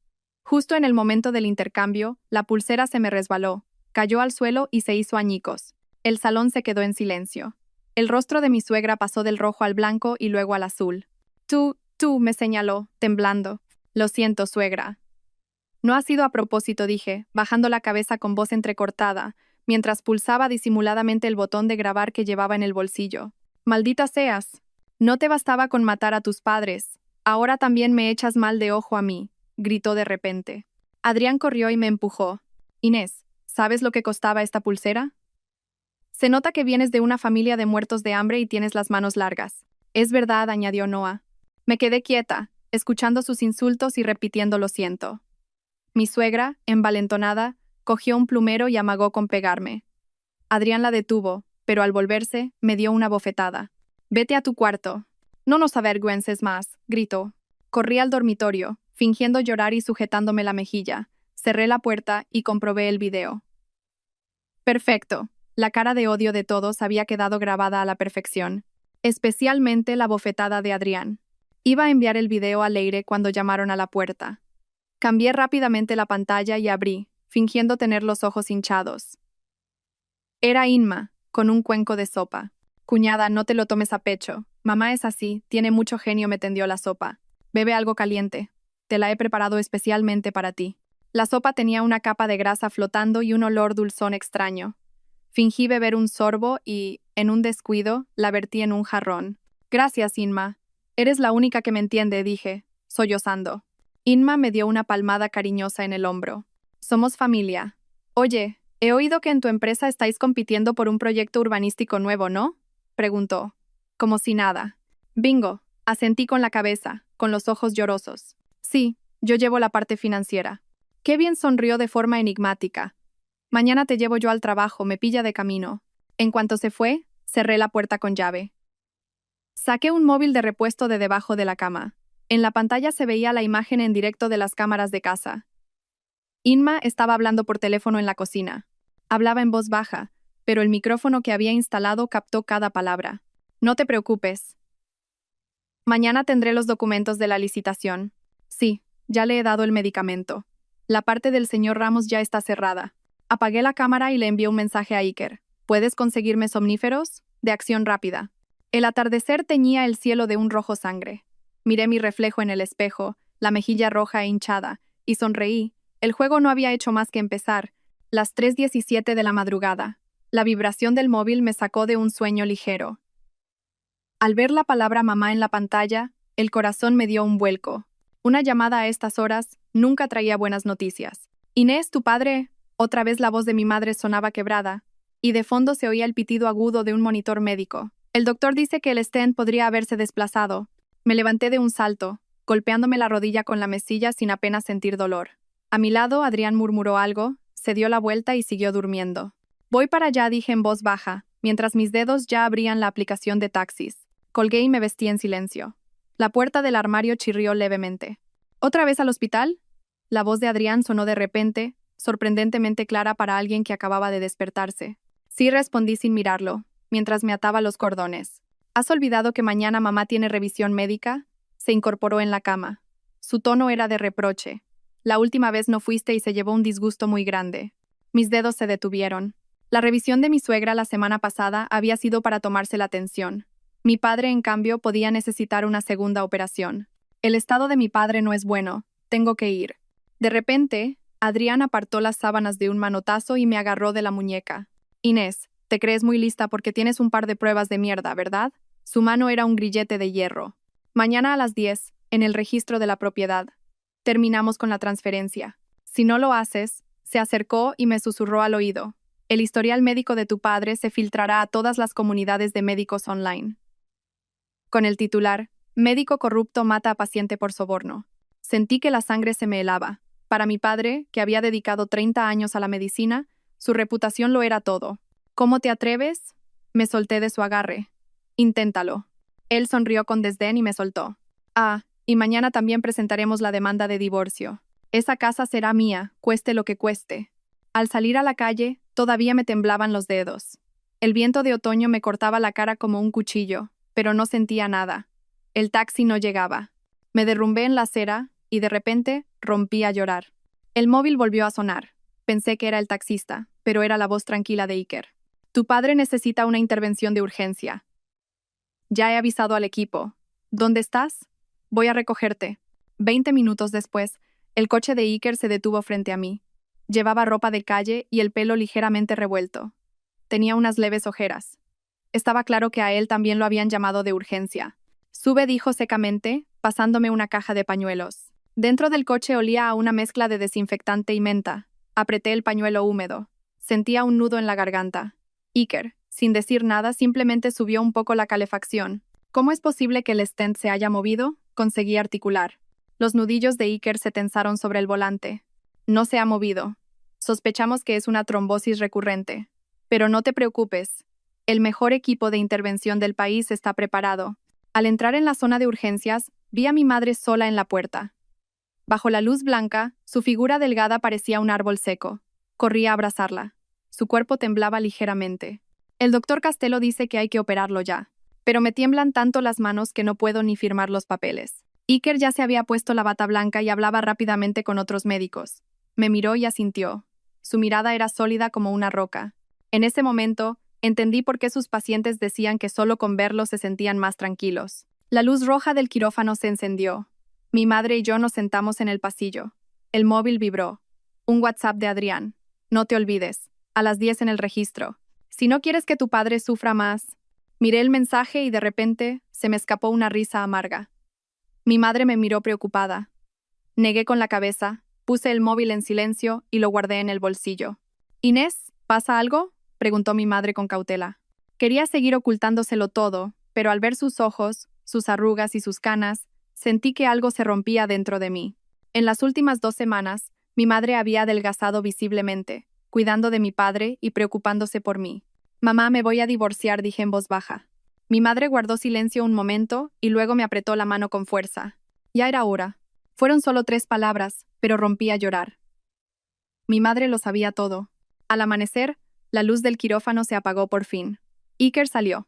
Justo en el momento del intercambio, la pulsera se me resbaló, cayó al suelo y se hizo añicos. El salón se quedó en silencio. El rostro de mi suegra pasó del rojo al blanco y luego al azul. Tú, me señaló, temblando. Lo siento, suegra. No ha sido a propósito, dije, bajando la cabeza con voz entrecortada, mientras pulsaba disimuladamente el botón de grabar que llevaba en el bolsillo. Maldita seas. No te bastaba con matar a tus padres. Ahora también me echas mal de ojo a mí, gritó de repente. Adrián corrió y me empujó. Inés, ¿sabes lo que costaba esta pulsera? Se nota que vienes de una familia de muertos de hambre y tienes las manos largas. Es verdad, añadió Noah. Me quedé quieta, escuchando sus insultos y repitiendo lo siento. Mi suegra, envalentonada, cogió un plumero y amagó con pegarme. Adrián la detuvo, pero al volverse, me dio una bofetada. Vete a tu cuarto. No nos avergüences más, gritó. Corrí al dormitorio, fingiendo llorar y sujetándome la mejilla. Cerré la puerta y comprobé el video. Perfecto. La cara de odio de todos había quedado grabada a la perfección, especialmente la bofetada de Adrián. Iba a enviar el video a Leire cuando llamaron a la puerta. Cambié rápidamente la pantalla y abrí, fingiendo tener los ojos hinchados. Era Inma, con un cuenco de sopa. Cuñada, no te lo tomes a pecho. Mamá es así, tiene mucho genio, me tendió la sopa. Bebe algo caliente. Te la he preparado especialmente para ti. La sopa tenía una capa de grasa flotando y un olor dulzón extraño. Fingí beber un sorbo y, en un descuido, la vertí en un jarrón. Gracias, Inma. Eres la única que me entiende, dije, sollozando. Inma me dio una palmada cariñosa en el hombro. Somos familia. Oye, he oído que en tu empresa estáis compitiendo por un proyecto urbanístico nuevo, ¿no? Preguntó. Como si nada. Bingo, asentí con la cabeza, con los ojos llorosos. Sí, yo llevo la parte financiera. Qué bien sonrió de forma enigmática. Mañana te llevo yo al trabajo, me pilla de camino. En cuanto se fue, cerré la puerta con llave. Saqué un móvil de repuesto de debajo de la cama. En la pantalla se veía la imagen en directo de las cámaras de casa. Inma estaba hablando por teléfono en la cocina. Hablaba en voz baja, pero el micrófono que había instalado captó cada palabra. No te preocupes. Mañana tendré los documentos de la licitación. Sí, ya le he dado el medicamento. La parte del señor Ramos ya está cerrada. Apagué la cámara y le envié un mensaje a Iker. ¿Puedes conseguirme somníferos? De acción rápida. El atardecer teñía el cielo de un rojo sangre. Miré mi reflejo en el espejo, la mejilla roja e hinchada, y sonreí. El juego no había hecho más que empezar. Las 3:17 de la madrugada. La vibración del móvil me sacó de un sueño ligero. Al ver la palabra mamá en la pantalla, el corazón me dio un vuelco. Una llamada a estas horas nunca traía buenas noticias. Inés, tu padre. Otra vez la voz de mi madre sonaba quebrada, y de fondo se oía el pitido agudo de un monitor médico. El doctor dice que el stent podría haberse desplazado. Me levanté de un salto, golpeándome la rodilla con la mesilla sin apenas sentir dolor. A mi lado, Adrián murmuró algo, se dio la vuelta y siguió durmiendo. Voy para allá, dije en voz baja, mientras mis dedos ya abrían la aplicación de taxis. Colgué y me vestí en silencio. La puerta del armario chirrió levemente. ¿Otra vez al hospital? La voz de Adrián sonó de repente, sorprendentemente clara para alguien que acababa de despertarse. Sí, respondí sin mirarlo, mientras me ataba los cordones. ¿Has olvidado que mañana mamá tiene revisión médica? Se incorporó en la cama. Su tono era de reproche. La última vez no fuiste y se llevó un disgusto muy grande. Mis dedos se detuvieron. La revisión de mi suegra la semana pasada había sido para tomarse la tensión. Mi padre, en cambio, podía necesitar una segunda operación. El estado de mi padre no es bueno. Tengo que ir. De repente, Adrián apartó las sábanas de un manotazo y me agarró de la muñeca. Inés, te crees muy lista porque tienes un par de pruebas de mierda, ¿verdad? Su mano era un grillete de hierro. Mañana a las 10, en el registro de la propiedad. Terminamos con la transferencia. Si no lo haces, se acercó y me susurró al oído. El historial médico de tu padre se filtrará a todas las comunidades de médicos online. Con el titular, Médico corrupto mata a paciente por soborno. Sentí que la sangre se me helaba. Para mi padre, que había dedicado 30 años a la medicina, su reputación lo era todo. ¿Cómo te atreves? Me solté de su agarre. Inténtalo. Él sonrió con desdén y me soltó. Ah, y mañana también presentaremos la demanda de divorcio. Esa casa será mía, cueste lo que cueste. Al salir a la calle, todavía me temblaban los dedos. El viento de otoño me cortaba la cara como un cuchillo, pero no sentía nada. El taxi no llegaba. Me derrumbé en la acera y de repente rompí a llorar. El móvil volvió a sonar. Pensé que era el taxista, pero era la voz tranquila de Iker. Tu padre necesita una intervención de urgencia. Ya he avisado al equipo. ¿Dónde estás? Voy a recogerte. 20 minutos después, el coche de Iker se detuvo frente a mí. Llevaba ropa de calle y el pelo ligeramente revuelto. Tenía unas leves ojeras. Estaba claro que a él también lo habían llamado de urgencia. Sube, dijo secamente, pasándome una caja de pañuelos. Dentro del coche olía a una mezcla de desinfectante y menta. Apreté el pañuelo húmedo. Sentía un nudo en la garganta. Iker, sin decir nada, simplemente subió un poco la calefacción. ¿Cómo es posible que el stent se haya movido? Conseguí articular. Los nudillos de Iker se tensaron sobre el volante. No se ha movido. Sospechamos que es una trombosis recurrente. Pero no te preocupes. El mejor equipo de intervención del país está preparado. Al entrar en la zona de urgencias, vi a mi madre sola en la puerta. Bajo la luz blanca, su figura delgada parecía un árbol seco. Corrí a abrazarla. Su cuerpo temblaba ligeramente. El doctor Castelo dice que hay que operarlo ya, pero me tiemblan tanto las manos que no puedo ni firmar los papeles. Iker ya se había puesto la bata blanca y hablaba rápidamente con otros médicos. Me miró y asintió. Su mirada era sólida como una roca. En ese momento, entendí por qué sus pacientes decían que solo con verlo se sentían más tranquilos. La luz roja del quirófano se encendió. Mi madre y yo nos sentamos en el pasillo. El móvil vibró. Un WhatsApp de Adrián. No te olvides. A las 10 en el registro. Si no quieres que tu padre sufra más. Miré el mensaje y de repente se me escapó una risa amarga. Mi madre me miró preocupada. Negué con la cabeza, puse el móvil en silencio y lo guardé en el bolsillo. «Inés, ¿pasa algo?», preguntó mi madre con cautela. Quería seguir ocultándoselo todo, pero al ver sus ojos, sus arrugas y sus canas, sentí que algo se rompía dentro de mí. En las últimas 2 semanas, mi madre había adelgazado visiblemente, cuidando de mi padre y preocupándose por mí. «Mamá, me voy a divorciar», dije en voz baja. Mi madre guardó silencio un momento y luego me apretó la mano con fuerza. Ya era hora. Fueron solo 3 palabras, pero rompí a llorar. Mi madre lo sabía todo. Al amanecer, la luz del quirófano se apagó por fin. Iker salió.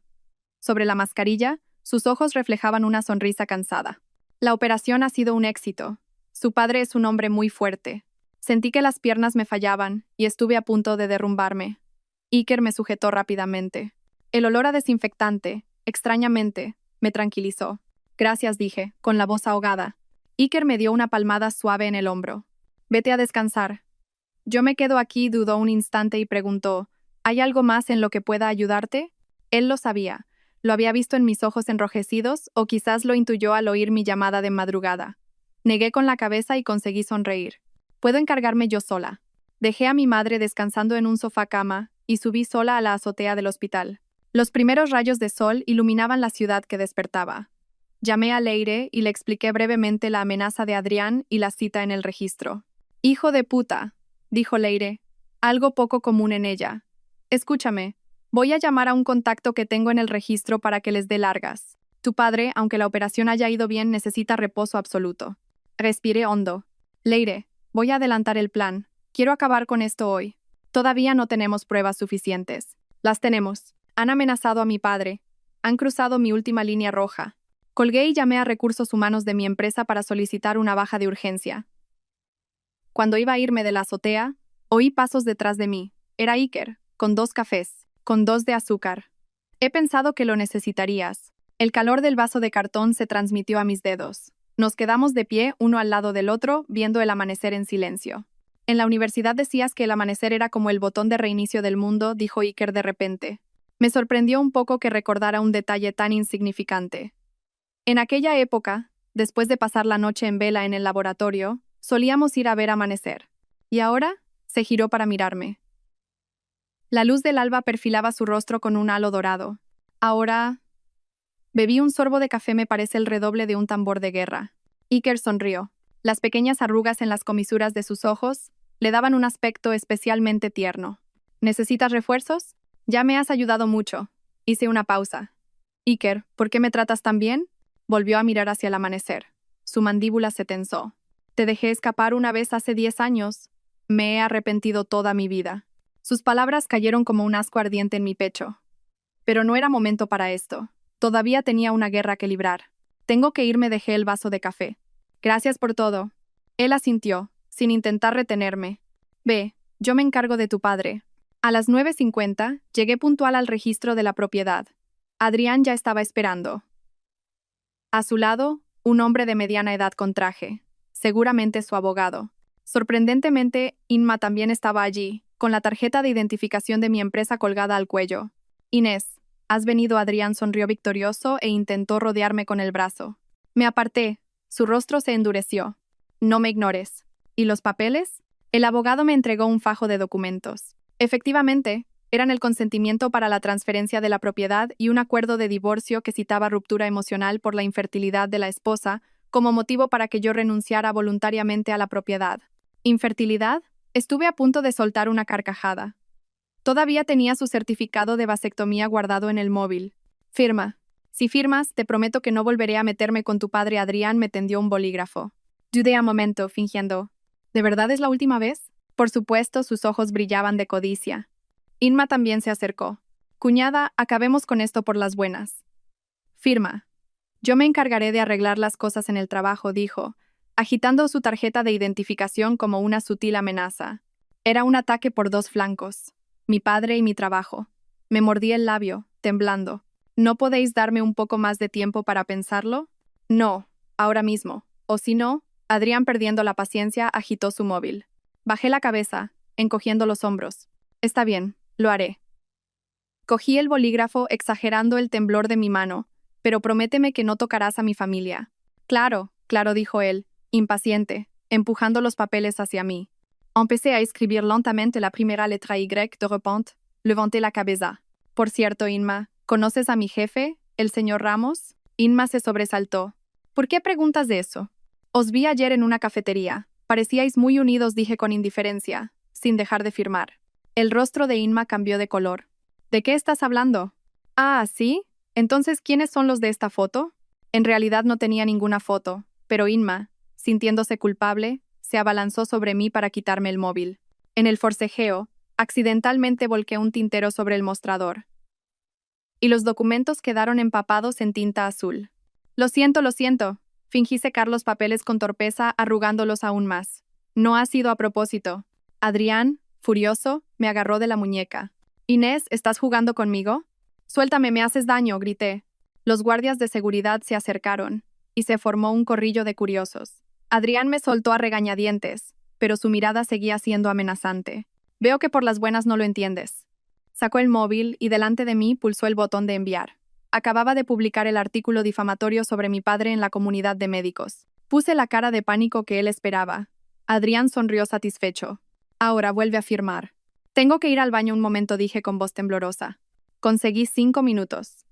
Sobre la mascarilla, sus ojos reflejaban una sonrisa cansada. «La operación ha sido un éxito. Su padre es un hombre muy fuerte». Sentí que las piernas me fallaban y estuve a punto de derrumbarme. Iker me sujetó rápidamente. El olor a desinfectante, extrañamente, me tranquilizó. «Gracias», dije, con la voz ahogada. Iker me dio una palmada suave en el hombro. «Vete a descansar». Yo me quedo aquí, dudó un instante y preguntó, «¿Hay algo más en lo que pueda ayudarte?». Él lo sabía. Lo había visto en mis ojos enrojecidos o quizás lo intuyó al oír mi llamada de madrugada. Negué con la cabeza y conseguí sonreír. «Puedo encargarme yo sola». Dejé a mi madre descansando en un sofá cama y subí sola a la azotea del hospital. Los primeros rayos de sol iluminaban la ciudad que despertaba. Llamé a Leire y le expliqué brevemente la amenaza de Adrián y la cita en el registro. «Hijo de puta», dijo Leire, algo poco común en ella. «Escúchame, voy a llamar a un contacto que tengo en el registro para que les dé largas. Tu padre, aunque la operación haya ido bien, necesita reposo absoluto». Respiré hondo. «Leire, voy a adelantar el plan. Quiero acabar con esto hoy. Todavía no tenemos pruebas suficientes». «Las tenemos. Han amenazado a mi padre. Han cruzado mi última línea roja». Colgué y llamé a recursos humanos de mi empresa para solicitar una baja de urgencia. Cuando iba a irme de la azotea, oí pasos detrás de mí. Era Iker, con 2 cafés, con 2 de azúcar. «He pensado que lo necesitarías». El calor del vaso de cartón se transmitió a mis dedos. Nos quedamos de pie, uno al lado del otro, viendo el amanecer en silencio. «En la universidad decías que el amanecer era como el botón de reinicio del mundo», dijo Iker de repente. Me sorprendió un poco que recordara un detalle tan insignificante. En aquella época, después de pasar la noche en vela en el laboratorio, solíamos ir a ver amanecer. Y ahora, se giró para mirarme. La luz del alba perfilaba su rostro con un halo dorado. Ahora... Bebí un sorbo de café, me parece el redoble de un tambor de guerra. Iker sonrió. Las pequeñas arrugas en las comisuras de sus ojos le daban un aspecto especialmente tierno. «¿Necesitas refuerzos? Ya me has ayudado mucho». Hice una pausa. «Iker, ¿por qué me tratas tan bien?». Volvió a mirar hacia el amanecer. Su mandíbula se tensó. «Te dejé escapar una vez hace 10 años. Me he arrepentido toda mi vida». Sus palabras cayeron como un asco ardiente en mi pecho. Pero no era momento para esto. Todavía tenía una guerra que librar. «Tengo que irme», dejé el vaso de café. «Gracias por todo». Él asintió, sin intentar retenerme. «Ve, yo me encargo de tu padre». A las 9:50, llegué puntual al registro de la propiedad. Adrián ya estaba esperando. A su lado, un hombre de mediana edad con traje, seguramente su abogado. Sorprendentemente, Inma también estaba allí, con la tarjeta de identificación de mi empresa colgada al cuello. «Inés, ¿has venido?». Adrián sonrió victorioso e intentó rodearme con el brazo. Me aparté. Su rostro se endureció. «No me ignores». «¿Y los papeles?». El abogado me entregó un fajo de documentos. Efectivamente, eran el consentimiento para la transferencia de la propiedad y un acuerdo de divorcio que citaba ruptura emocional por la infertilidad de la esposa como motivo para que yo renunciara voluntariamente a la propiedad. ¿Infertilidad? Estuve a punto de soltar una carcajada. Todavía tenía su certificado de vasectomía guardado en el móvil. «Firma. Si firmas, te prometo que no volveré a meterme con tu padre». Adrián me tendió un bolígrafo. Dudé un momento, fingiendo. ¿De verdad es la última vez? Por supuesto, sus ojos brillaban de codicia. Inma también se acercó. «Cuñada, acabemos con esto por las buenas». «Firma». «Yo me encargaré de arreglar las cosas en el trabajo», dijo, agitando su tarjeta de identificación como una sutil amenaza. Era un ataque por 2 flancos. Mi padre y mi trabajo. Me mordí el labio, temblando. «¿No podéis darme un poco más de tiempo para pensarlo?». «No, ahora mismo. O si no». Adrián, perdiendo la paciencia, agitó su móvil. Bajé la cabeza, encogiendo los hombros. «Está bien, lo haré». Cogí el bolígrafo exagerando el temblor de mi mano. Pero prométeme que no tocarás a mi familia. Claro, claro, dijo él, impaciente, empujando los papeles hacia mí. Empecé a escribir lentamente la primera letra Y. De repente, levanté la cabeza. Por cierto, Inma, ¿conoces a mi jefe, el señor Ramos? Inma se sobresaltó. ¿Por qué preguntas de eso? Os vi ayer en una cafetería. Parecíais muy unidos, dije con indiferencia, sin dejar de firmar. El rostro de Inma cambió de color. ¿De qué estás hablando? Ah, ¿sí? Entonces, ¿quiénes son los de esta foto? En realidad no tenía ninguna foto, pero Inma, sintiéndose culpable, se abalanzó sobre mí para quitarme el móvil. En el forcejeo, accidentalmente volqué un tintero sobre el mostrador. Y los documentos quedaron empapados en tinta azul. Lo siento, fingí secar los papeles con torpeza, arrugándolos aún más. No ha sido a propósito. Adrián, furioso, me agarró de la muñeca. Inés, ¿estás jugando conmigo? Suéltame, me haces daño, grité. Los guardias de seguridad se acercaron, y se formó un corrillo de curiosos. Adrián me soltó a regañadientes, pero su mirada seguía siendo amenazante. Veo que por las buenas no lo entiendes. Sacó el móvil y delante de mí pulsó el botón de enviar. Acababa de publicar el artículo difamatorio sobre mi padre en la comunidad de médicos. Puse la cara de pánico que él esperaba. Adrián sonrió satisfecho. Ahora vuelve a firmar. Tengo que ir al baño un momento, dije con voz temblorosa. Conseguí 5 minutos.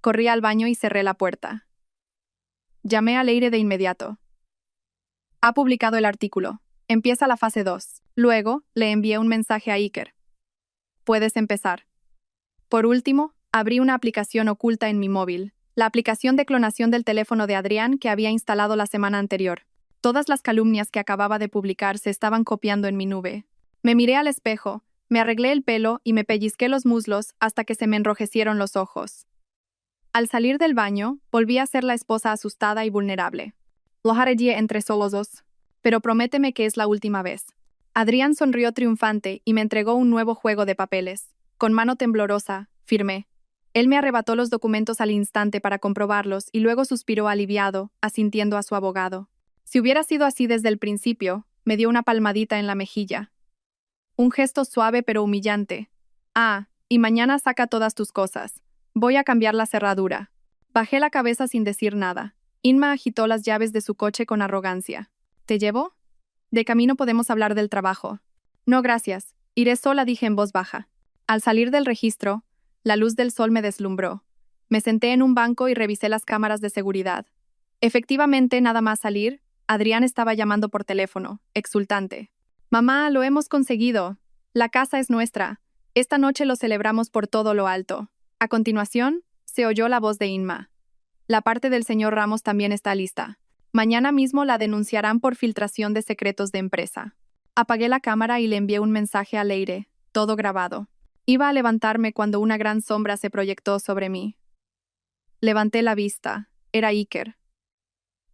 Corrí al baño y cerré la puerta. Llamé a Leire de inmediato. Ha publicado el artículo. Empieza la fase 2. Luego, le envié un mensaje a Iker. Puedes empezar. Por último, abrí una aplicación oculta en mi móvil, la aplicación de clonación del teléfono de Adrián que había instalado la semana anterior. Todas las calumnias que acababa de publicar se estaban copiando en mi nube. Me miré al espejo, me arreglé el pelo y me pellizqué los muslos hasta que se me enrojecieron los ojos. Al salir del baño, volví a ser la esposa asustada y vulnerable. Lo haré entre solos dos. Pero prométeme que es la última vez. Adrián sonrió triunfante y me entregó un nuevo juego de papeles. Con mano temblorosa, firmé. Él me arrebató los documentos al instante para comprobarlos y luego suspiró aliviado, asintiendo a su abogado. Si hubiera sido así desde el principio, me dio una palmadita en la mejilla. Un gesto suave pero humillante. Ah, y mañana saca todas tus cosas. Voy a cambiar la cerradura. Bajé la cabeza sin decir nada. Inma agitó las llaves de su coche con arrogancia. ¿Te llevo? De camino podemos hablar del trabajo. No, gracias. Iré sola, dije en voz baja. Al salir del registro, la luz del sol me deslumbró. Me senté en un banco y revisé las cámaras de seguridad. Efectivamente, nada más salir, Adrián estaba llamando por teléfono, exultante. Mamá, lo hemos conseguido. La casa es nuestra. Esta noche lo celebramos por todo lo alto. A continuación, se oyó la voz de Inma. La parte del señor Ramos también está lista. Mañana mismo la denunciarán por filtración de secretos de empresa. Apagué la cámara y le envié un mensaje a Leire, todo grabado. Iba a levantarme cuando una gran sombra se proyectó sobre mí. Levanté la vista. Era Iker.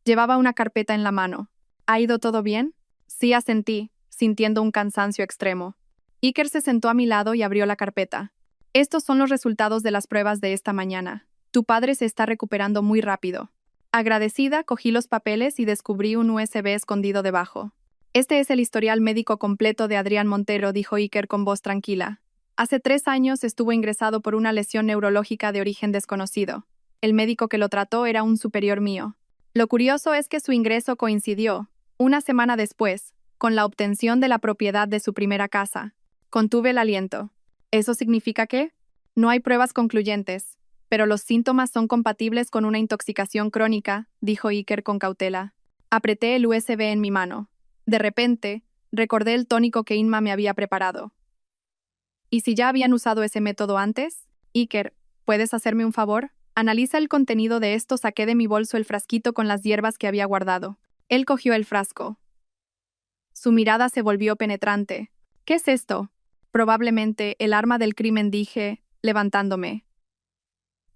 Llevaba una carpeta en la mano. ¿Ha ido todo bien? Sí, asentí, sintiendo un cansancio extremo. Iker se sentó a mi lado y abrió la carpeta. Estos son los resultados de las pruebas de esta mañana. Tu padre se está recuperando muy rápido. Agradecida, cogí los papeles y descubrí un USB escondido debajo. Este es el historial médico completo de Adrián Montero, dijo Iker con voz tranquila. Hace 3 años estuvo ingresado por una lesión neurológica de origen desconocido. El médico que lo trató era un superior mío. Lo curioso es que su ingreso coincidió, una semana después, con la obtención de la propiedad de su primera casa. Contuve el aliento. ¿Eso significa qué? No hay pruebas concluyentes, pero los síntomas son compatibles con una intoxicación crónica, dijo Iker con cautela. Apreté el USB en mi mano. De repente, recordé el tónico que Inma me había preparado. ¿Y si ya habían usado ese método antes? Iker, ¿puedes hacerme un favor? Analiza el contenido de esto. Saqué de mi bolso el frasquito con las hierbas que había guardado. Él cogió el frasco. Su mirada se volvió penetrante. ¿Qué es esto? Probablemente el arma del crimen, dije, levantándome.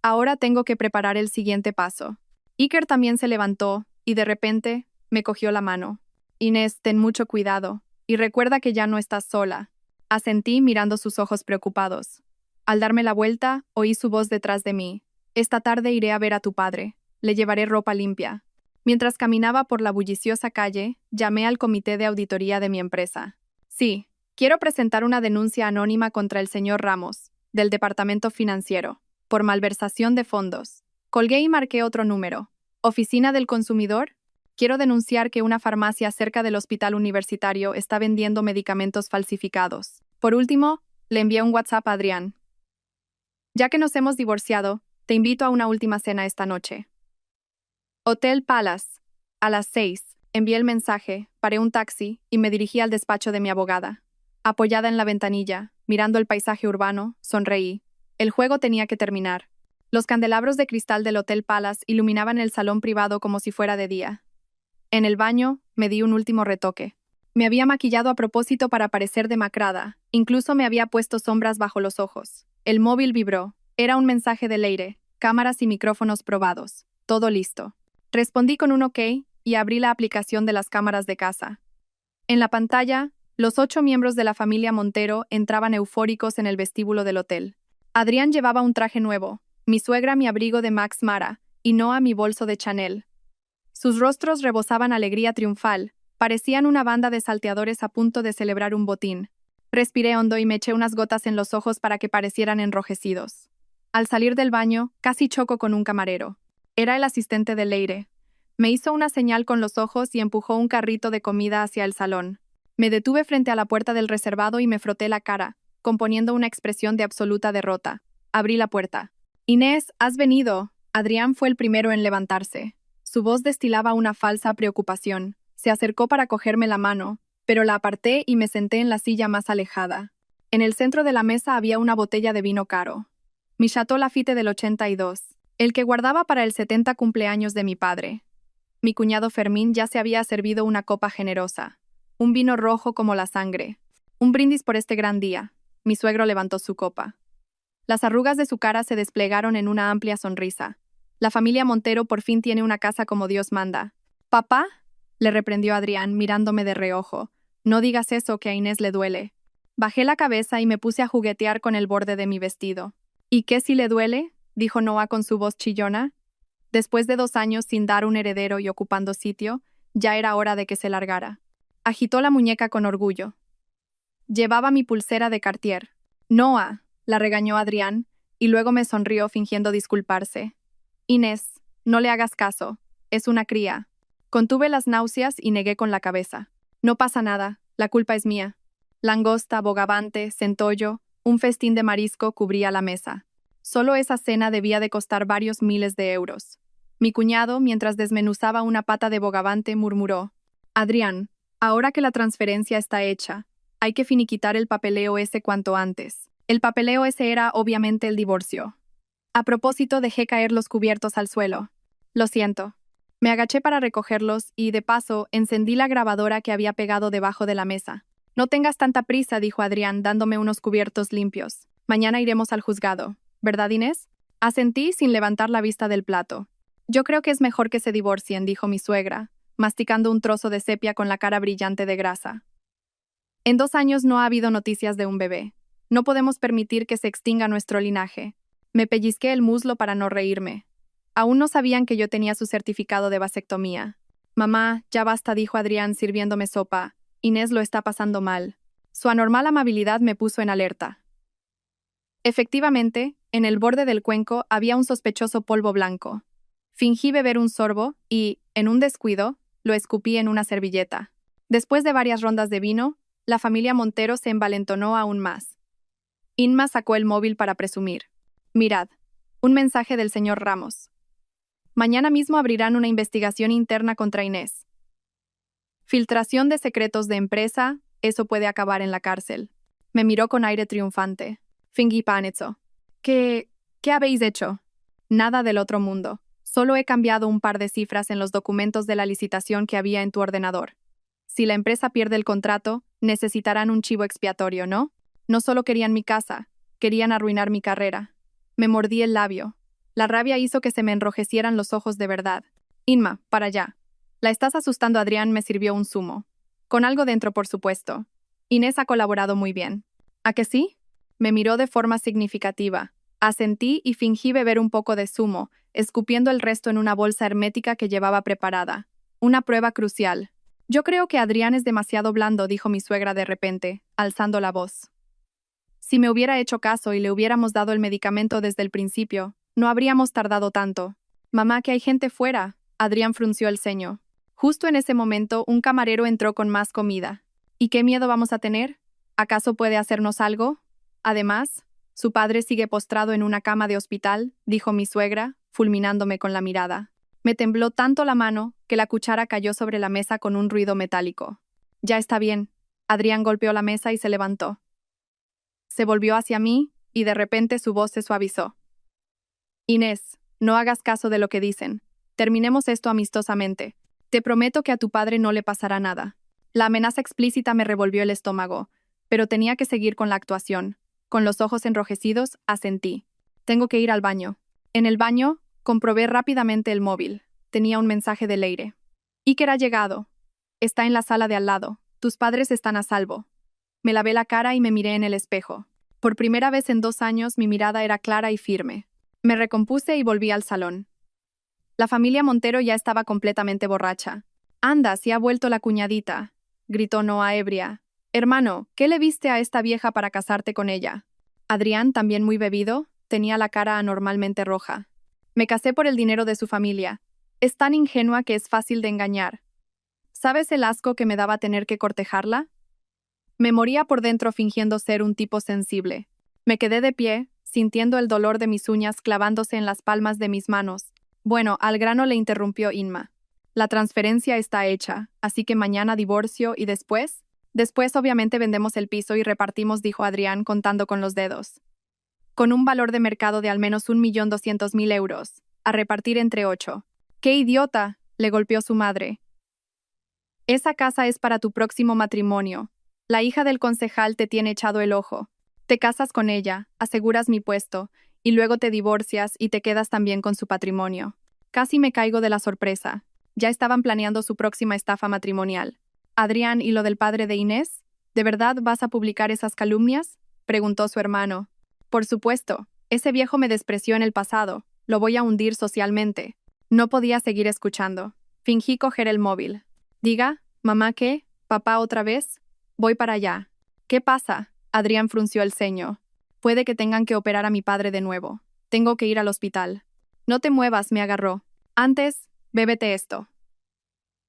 Ahora tengo que preparar el siguiente paso. Iker también se levantó, y de repente, me cogió la mano. Inés, ten mucho cuidado, y recuerda que ya no estás sola. Asentí mirando sus ojos preocupados. Al darme la vuelta, oí su voz detrás de mí. Esta tarde iré a ver a tu padre. Le llevaré ropa limpia. Mientras caminaba por la bulliciosa calle, llamé al comité de auditoría de mi empresa. Sí, quiero presentar una denuncia anónima contra el señor Ramos. del departamento financiero, por malversación de fondos. Colgué y marqué otro número. ¿Oficina del consumidor? Quiero denunciar que una farmacia cerca del hospital universitario está vendiendo medicamentos falsificados. Por último, le envié un WhatsApp a Adrián. Ya que nos hemos divorciado, te invito a una última cena esta noche. Hotel Palace. A las 6. Envié el mensaje, paré un taxi y me dirigí al despacho de mi abogada. Apoyada en la ventanilla, mirando el paisaje urbano, sonreí. El juego tenía que terminar. Los candelabros de cristal del Hotel Palace iluminaban el salón privado como si fuera de día. En el baño, me di un último retoque. Me había maquillado a propósito para parecer demacrada, incluso me había puesto sombras bajo los ojos. El móvil vibró. Era un mensaje de Leire, cámaras y micrófonos probados. Todo listo. Respondí con un OK y abrí la aplicación de las cámaras de casa. En la pantalla, los 8 miembros de la familia Montero entraban eufóricos en el vestíbulo del hotel. Adrián llevaba un traje nuevo, mi suegra mi abrigo de Max Mara, y Noah mi bolso de Chanel. Sus rostros rebosaban alegría triunfal, parecían una banda de salteadores a punto de celebrar un botín. Respiré hondo y me eché unas gotas en los ojos para que parecieran enrojecidos. Al salir del baño, casi choco con un camarero. Era el asistente de Leire. Me hizo una señal con los ojos y empujó un carrito de comida hacia el salón. Me detuve frente a la puerta del reservado y me froté la cara, componiendo una expresión de absoluta derrota. Abrí la puerta. «Inés, has venido». Adrián fue el primero en levantarse. Su voz destilaba una falsa preocupación. Se acercó para cogerme la mano, pero la aparté y me senté en la silla más alejada. En el centro de la mesa había una botella de vino caro. Mi Chateau Lafite del 82, el que guardaba para el 70 cumpleaños de mi padre. Mi cuñado Fermín ya se había servido una copa generosa. Un vino rojo como la sangre. Un brindis por este gran día. Mi suegro levantó su copa. Las arrugas de su cara se desplegaron en una amplia sonrisa. La familia Montero por fin tiene una casa como Dios manda. «¿Papá?», le reprendió Adrián, mirándome de reojo. «No digas eso, que a Inés le duele». Bajé la cabeza y me puse a juguetear con el borde de mi vestido. «¿Y qué si le duele?», dijo Noah con su voz chillona. Después de 2 años sin dar un heredero y ocupando sitio, ya era hora de que se largara. Agitó la muñeca con orgullo. Llevaba mi pulsera de Cartier. «Noah», la regañó Adrián, y luego me sonrió fingiendo disculparse. «Inés, no le hagas caso. Es una cría». Contuve las náuseas y negué con la cabeza. «No pasa nada. La culpa es mía». Langosta, bogavante, centollo, un festín de marisco cubría la mesa. Solo esa cena debía de costar varios miles de euros. Mi cuñado, mientras desmenuzaba una pata de bogavante, murmuró: «Adrián, ahora que la transferencia está hecha, hay que finiquitar el papeleo ese cuanto antes». El papeleo ese era, obviamente, el divorcio. A propósito, dejé caer los cubiertos al suelo. «Lo siento». Me agaché para recogerlos y, de paso, encendí la grabadora que había pegado debajo de la mesa. «No tengas tanta prisa», dijo Adrián, dándome unos cubiertos limpios. «Mañana iremos al juzgado. ¿Verdad, Inés?». Asentí sin levantar la vista del plato. «Yo creo que es mejor que se divorcien», dijo mi suegra, masticando un trozo de sepia con la cara brillante de grasa. «En 2 años no ha habido noticias de un bebé. No podemos permitir que se extinga nuestro linaje». Me pellizqué el muslo para no reírme. Aún no sabían que yo tenía su certificado de vasectomía. «Mamá, ya basta», dijo Adrián sirviéndome sopa. «Inés lo está pasando mal». Su anormal amabilidad me puso en alerta. Efectivamente, en el borde del cuenco había un sospechoso polvo blanco. Fingí beber un sorbo y, en un descuido, lo escupí en una servilleta. Después de varias rondas de vino, la familia Montero se envalentonó aún más. Inma sacó el móvil para presumir. «Mirad, un mensaje del señor Ramos. Mañana mismo abrirán una investigación interna contra Inés. Filtración de secretos de empresa, eso puede acabar en la cárcel». Me miró con aire triunfante. Fingí pánico. ¿Qué habéis hecho?» «Nada del otro mundo. Solo he cambiado un par de cifras en los documentos de la licitación que había en tu ordenador. Si la empresa pierde el contrato, necesitarán un chivo expiatorio, ¿no? No solo querían mi casa, querían arruinar mi carrera». Me mordí el labio. La rabia hizo que se me enrojecieran los ojos de verdad. «Inma, para allá. La estás asustando». Adrián me sirvió un zumo. Con algo dentro, por supuesto. «Inés ha colaborado muy bien». ¿A que sí?». Me miró de forma significativa. Asentí y fingí beber un poco de zumo, escupiendo el resto en una bolsa hermética que llevaba preparada. Una prueba crucial. «Yo creo que Adrián es demasiado blando», dijo mi suegra de repente, alzando la voz. Si me hubiera hecho caso y le hubiéramos dado el medicamento desde el principio, no habríamos tardado tanto. Mamá, que hay gente fuera. Adrián frunció el ceño. Justo en ese momento, un camarero entró con más comida. ¿Y qué miedo vamos a tener? ¿Acaso puede hacernos algo? Además, su padre sigue postrado en una cama de hospital, dijo mi suegra, fulminándome con la mirada. Me tembló tanto la mano que la cuchara cayó sobre la mesa con un ruido metálico. Ya está bien. Adrián golpeó la mesa y se levantó. Se volvió hacia mí y de repente su voz se suavizó. Inés, no hagas caso de lo que dicen. Terminemos esto amistosamente. Te prometo que a tu padre no le pasará nada. La amenaza explícita me revolvió el estómago, pero tenía que seguir con la actuación. Con los ojos enrojecidos, asentí. Tengo que ir al baño. En el baño, comprobé rápidamente el móvil. Tenía un mensaje de Leire. Iker ha llegado. Está en la sala de al lado. Tus padres están a salvo. Me lavé la cara y me miré en el espejo. Por primera vez en 2 años mi mirada era clara y firme. Me recompuse y volví al salón. La familia Montero ya estaba completamente borracha. «Anda, si ha vuelto la cuñadita», gritó Noa ebria. «Hermano, ¿qué le viste a esta vieja para casarte con ella?» Adrián, también muy bebido, tenía la cara anormalmente roja. «Me casé por el dinero de su familia. Es tan ingenua que es fácil de engañar. ¿Sabes el asco que me daba tener que cortejarla?» Me moría por dentro fingiendo ser un tipo sensible. Me quedé de pie, sintiendo el dolor de mis uñas clavándose en las palmas de mis manos. Bueno, al grano, le interrumpió Inma. La transferencia está hecha, así que mañana divorcio y después... Después obviamente vendemos el piso y repartimos, dijo Adrián contando con los dedos. Con un valor de mercado de al menos 1.200.000 euros, a repartir entre 8. ¡Qué idiota!, le golpeó su madre. Esa casa es para tu próximo matrimonio. La hija del concejal te tiene echado el ojo. Te casas con ella, aseguras mi puesto, y luego te divorcias y te quedas también con su patrimonio. Casi me caigo de la sorpresa. Ya estaban planeando su próxima estafa matrimonial. Adrián, ¿y lo del padre de Inés? ¿De verdad vas a publicar esas calumnias?, preguntó su hermano. Por supuesto. Ese viejo me despreció en el pasado. Lo voy a hundir socialmente. No podía seguir escuchando. Fingí coger el móvil. Diga, mamá, ¿qué? ¿Papá otra vez? Voy para allá. ¿Qué pasa? Adrián frunció el ceño. Puede que tengan que operar a mi padre de nuevo. Tengo que ir al hospital. No te muevas, me agarró. Antes, bébete esto.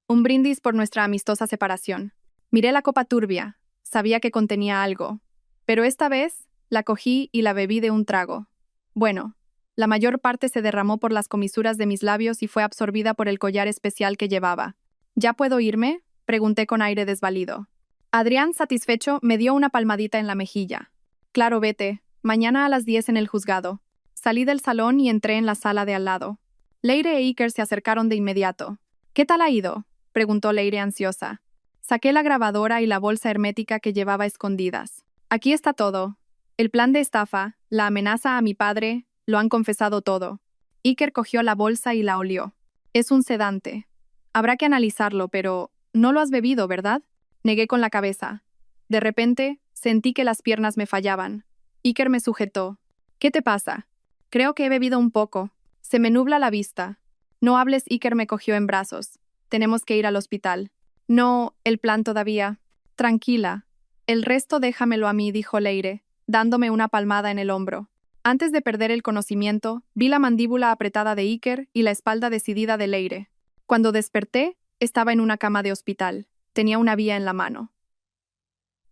Un brindis por nuestra amistosa separación. Miré la copa turbia. Sabía que contenía algo. Pero esta vez, la cogí y la bebí de un trago. Bueno, la mayor parte se derramó por las comisuras de mis labios y fue absorbida por el collar especial que llevaba. ¿Ya puedo irme?, pregunté con aire desvalido. Adrián, satisfecho, me dio una palmadita en la mejilla. Claro, vete. Mañana a las 10 en el juzgado. Salí del salón y entré en la sala de al lado. Leire e Iker se acercaron de inmediato. ¿Qué tal ha ido?, preguntó Leire ansiosa. Saqué la grabadora y la bolsa hermética que llevaba escondidas. Aquí está todo. El plan de estafa, la amenaza a mi padre, lo han confesado todo. Iker cogió la bolsa y la olió. Es un sedante. Habrá que analizarlo, pero no lo has bebido, ¿verdad? Negué con la cabeza. De repente, sentí que las piernas me fallaban. Iker me sujetó. ¿Qué te pasa? Creo que he bebido un poco. Se me nubla la vista. No hables, Iker me cogió en brazos. Tenemos que ir al hospital. No, el plan todavía. Tranquila. El resto déjamelo a mí, dijo Leire, dándome una palmada en el hombro. Antes de perder el conocimiento, vi la mandíbula apretada de Iker y la espalda decidida de Leire. Cuando desperté, estaba en una cama de hospital. Tenía una vía en la mano.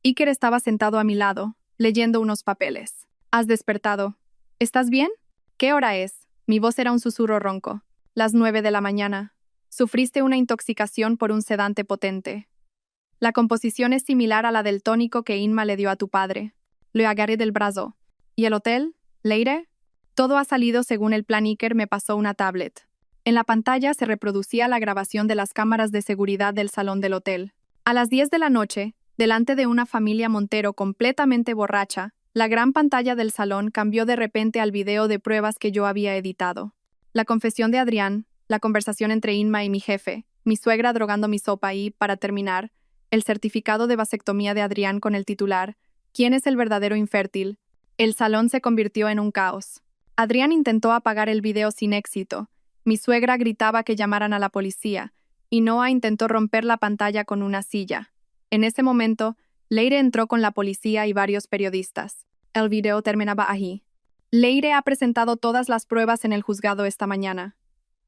Iker estaba sentado a mi lado, leyendo unos papeles. ¿Has despertado? ¿Estás bien? ¿Qué hora es? Mi voz era un susurro ronco. Las 9 de la mañana. Sufriste una intoxicación por un sedante potente. La composición es similar a la del tónico que Inma le dio a tu padre. Le agarré del brazo. ¿Y el hotel? ¿Leire? Todo ha salido según el plan. Iker me pasó una tablet. En la pantalla se reproducía la grabación de las cámaras de seguridad del salón del hotel. A las 10 de la noche, delante de una familia Montero completamente borracha, la gran pantalla del salón cambió de repente al video de pruebas que yo había editado. La confesión de Adrián, la conversación entre Inma y mi jefe, mi suegra drogando mi sopa y, para terminar, el certificado de vasectomía de Adrián con el titular «¿Quién es el verdadero infértil?». El salón se convirtió en un caos. Adrián intentó apagar el video sin éxito. Mi suegra gritaba que llamaran a la policía, y Noa intentó romper la pantalla con una silla. En ese momento, Leire entró con la policía y varios periodistas. El video terminaba ahí. Leire ha presentado todas las pruebas en el juzgado esta mañana.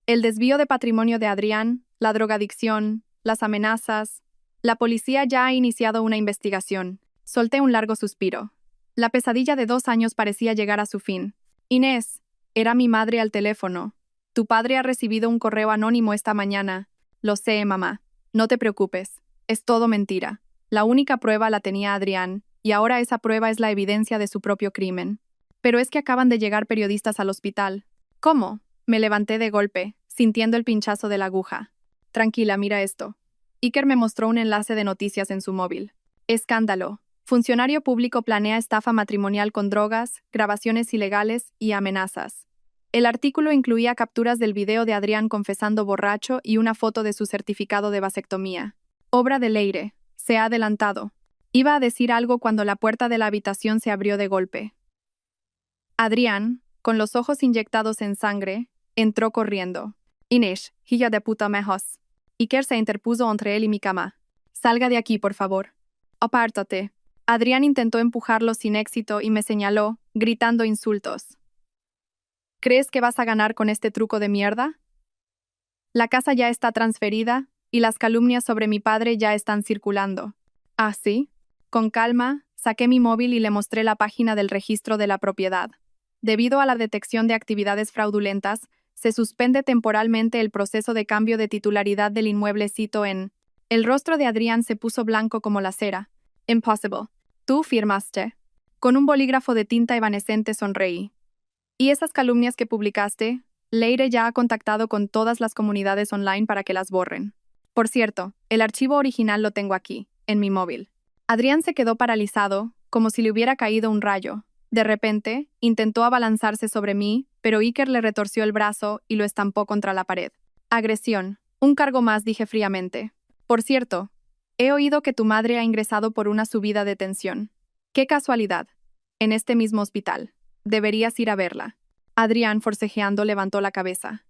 El desvío de patrimonio de Adrián, la drogadicción, las amenazas. La policía ya ha iniciado una investigación. Solté un largo suspiro. La pesadilla de 2 años parecía llegar a su fin. Inés, era mi madre al teléfono. Tu padre ha recibido un correo anónimo esta mañana. Lo sé, mamá. No te preocupes. Es todo mentira. La única prueba la tenía Adrián, y ahora esa prueba es la evidencia de su propio crimen. Pero es que acaban de llegar periodistas al hospital. ¿Cómo? Me levanté de golpe, sintiendo el pinchazo de la aguja. Tranquila, mira esto. Iker me mostró un enlace de noticias en su móvil. Escándalo. Funcionario público planea estafa matrimonial con drogas, grabaciones ilegales y amenazas. El artículo incluía capturas del video de Adrián confesando borracho y una foto de su certificado de vasectomía. Obra de Leire. Se ha adelantado. Iba a decir algo cuando la puerta de la habitación se abrió de golpe. Adrián, con los ojos inyectados en sangre, entró corriendo. Inés, hija de puta mejos. Iker se interpuso entre él y mi cama. Salga de aquí, por favor. Apártate. Adrián intentó empujarlo sin éxito y me señaló, gritando insultos. ¿Crees que vas a ganar con este truco de mierda? La casa ya está transferida y las calumnias sobre mi padre ya están circulando. ¿Ah, sí? Con calma, saqué mi móvil y le mostré la página del registro de la propiedad. Debido a la detección de actividades fraudulentas, se suspende temporalmente el proceso de cambio de titularidad del inmueble cito en... El rostro de Adrián se puso blanco como la cera. Impossible. Tú firmaste. Con un bolígrafo de tinta evanescente sonreí. ¿Y esas calumnias que publicaste? Leire ya ha contactado con todas las comunidades online para que las borren. Por cierto, el archivo original lo tengo aquí, en mi móvil. Adrián se quedó paralizado, como si le hubiera caído un rayo. De repente, intentó abalanzarse sobre mí, pero Iker le retorció el brazo y lo estampó contra la pared. Agresión. Un cargo más, dije fríamente. Por cierto, he oído que tu madre ha ingresado por una subida de tensión. ¡Qué casualidad! En este mismo hospital. Deberías ir a verla. Adrián, forcejeando, levantó la cabeza.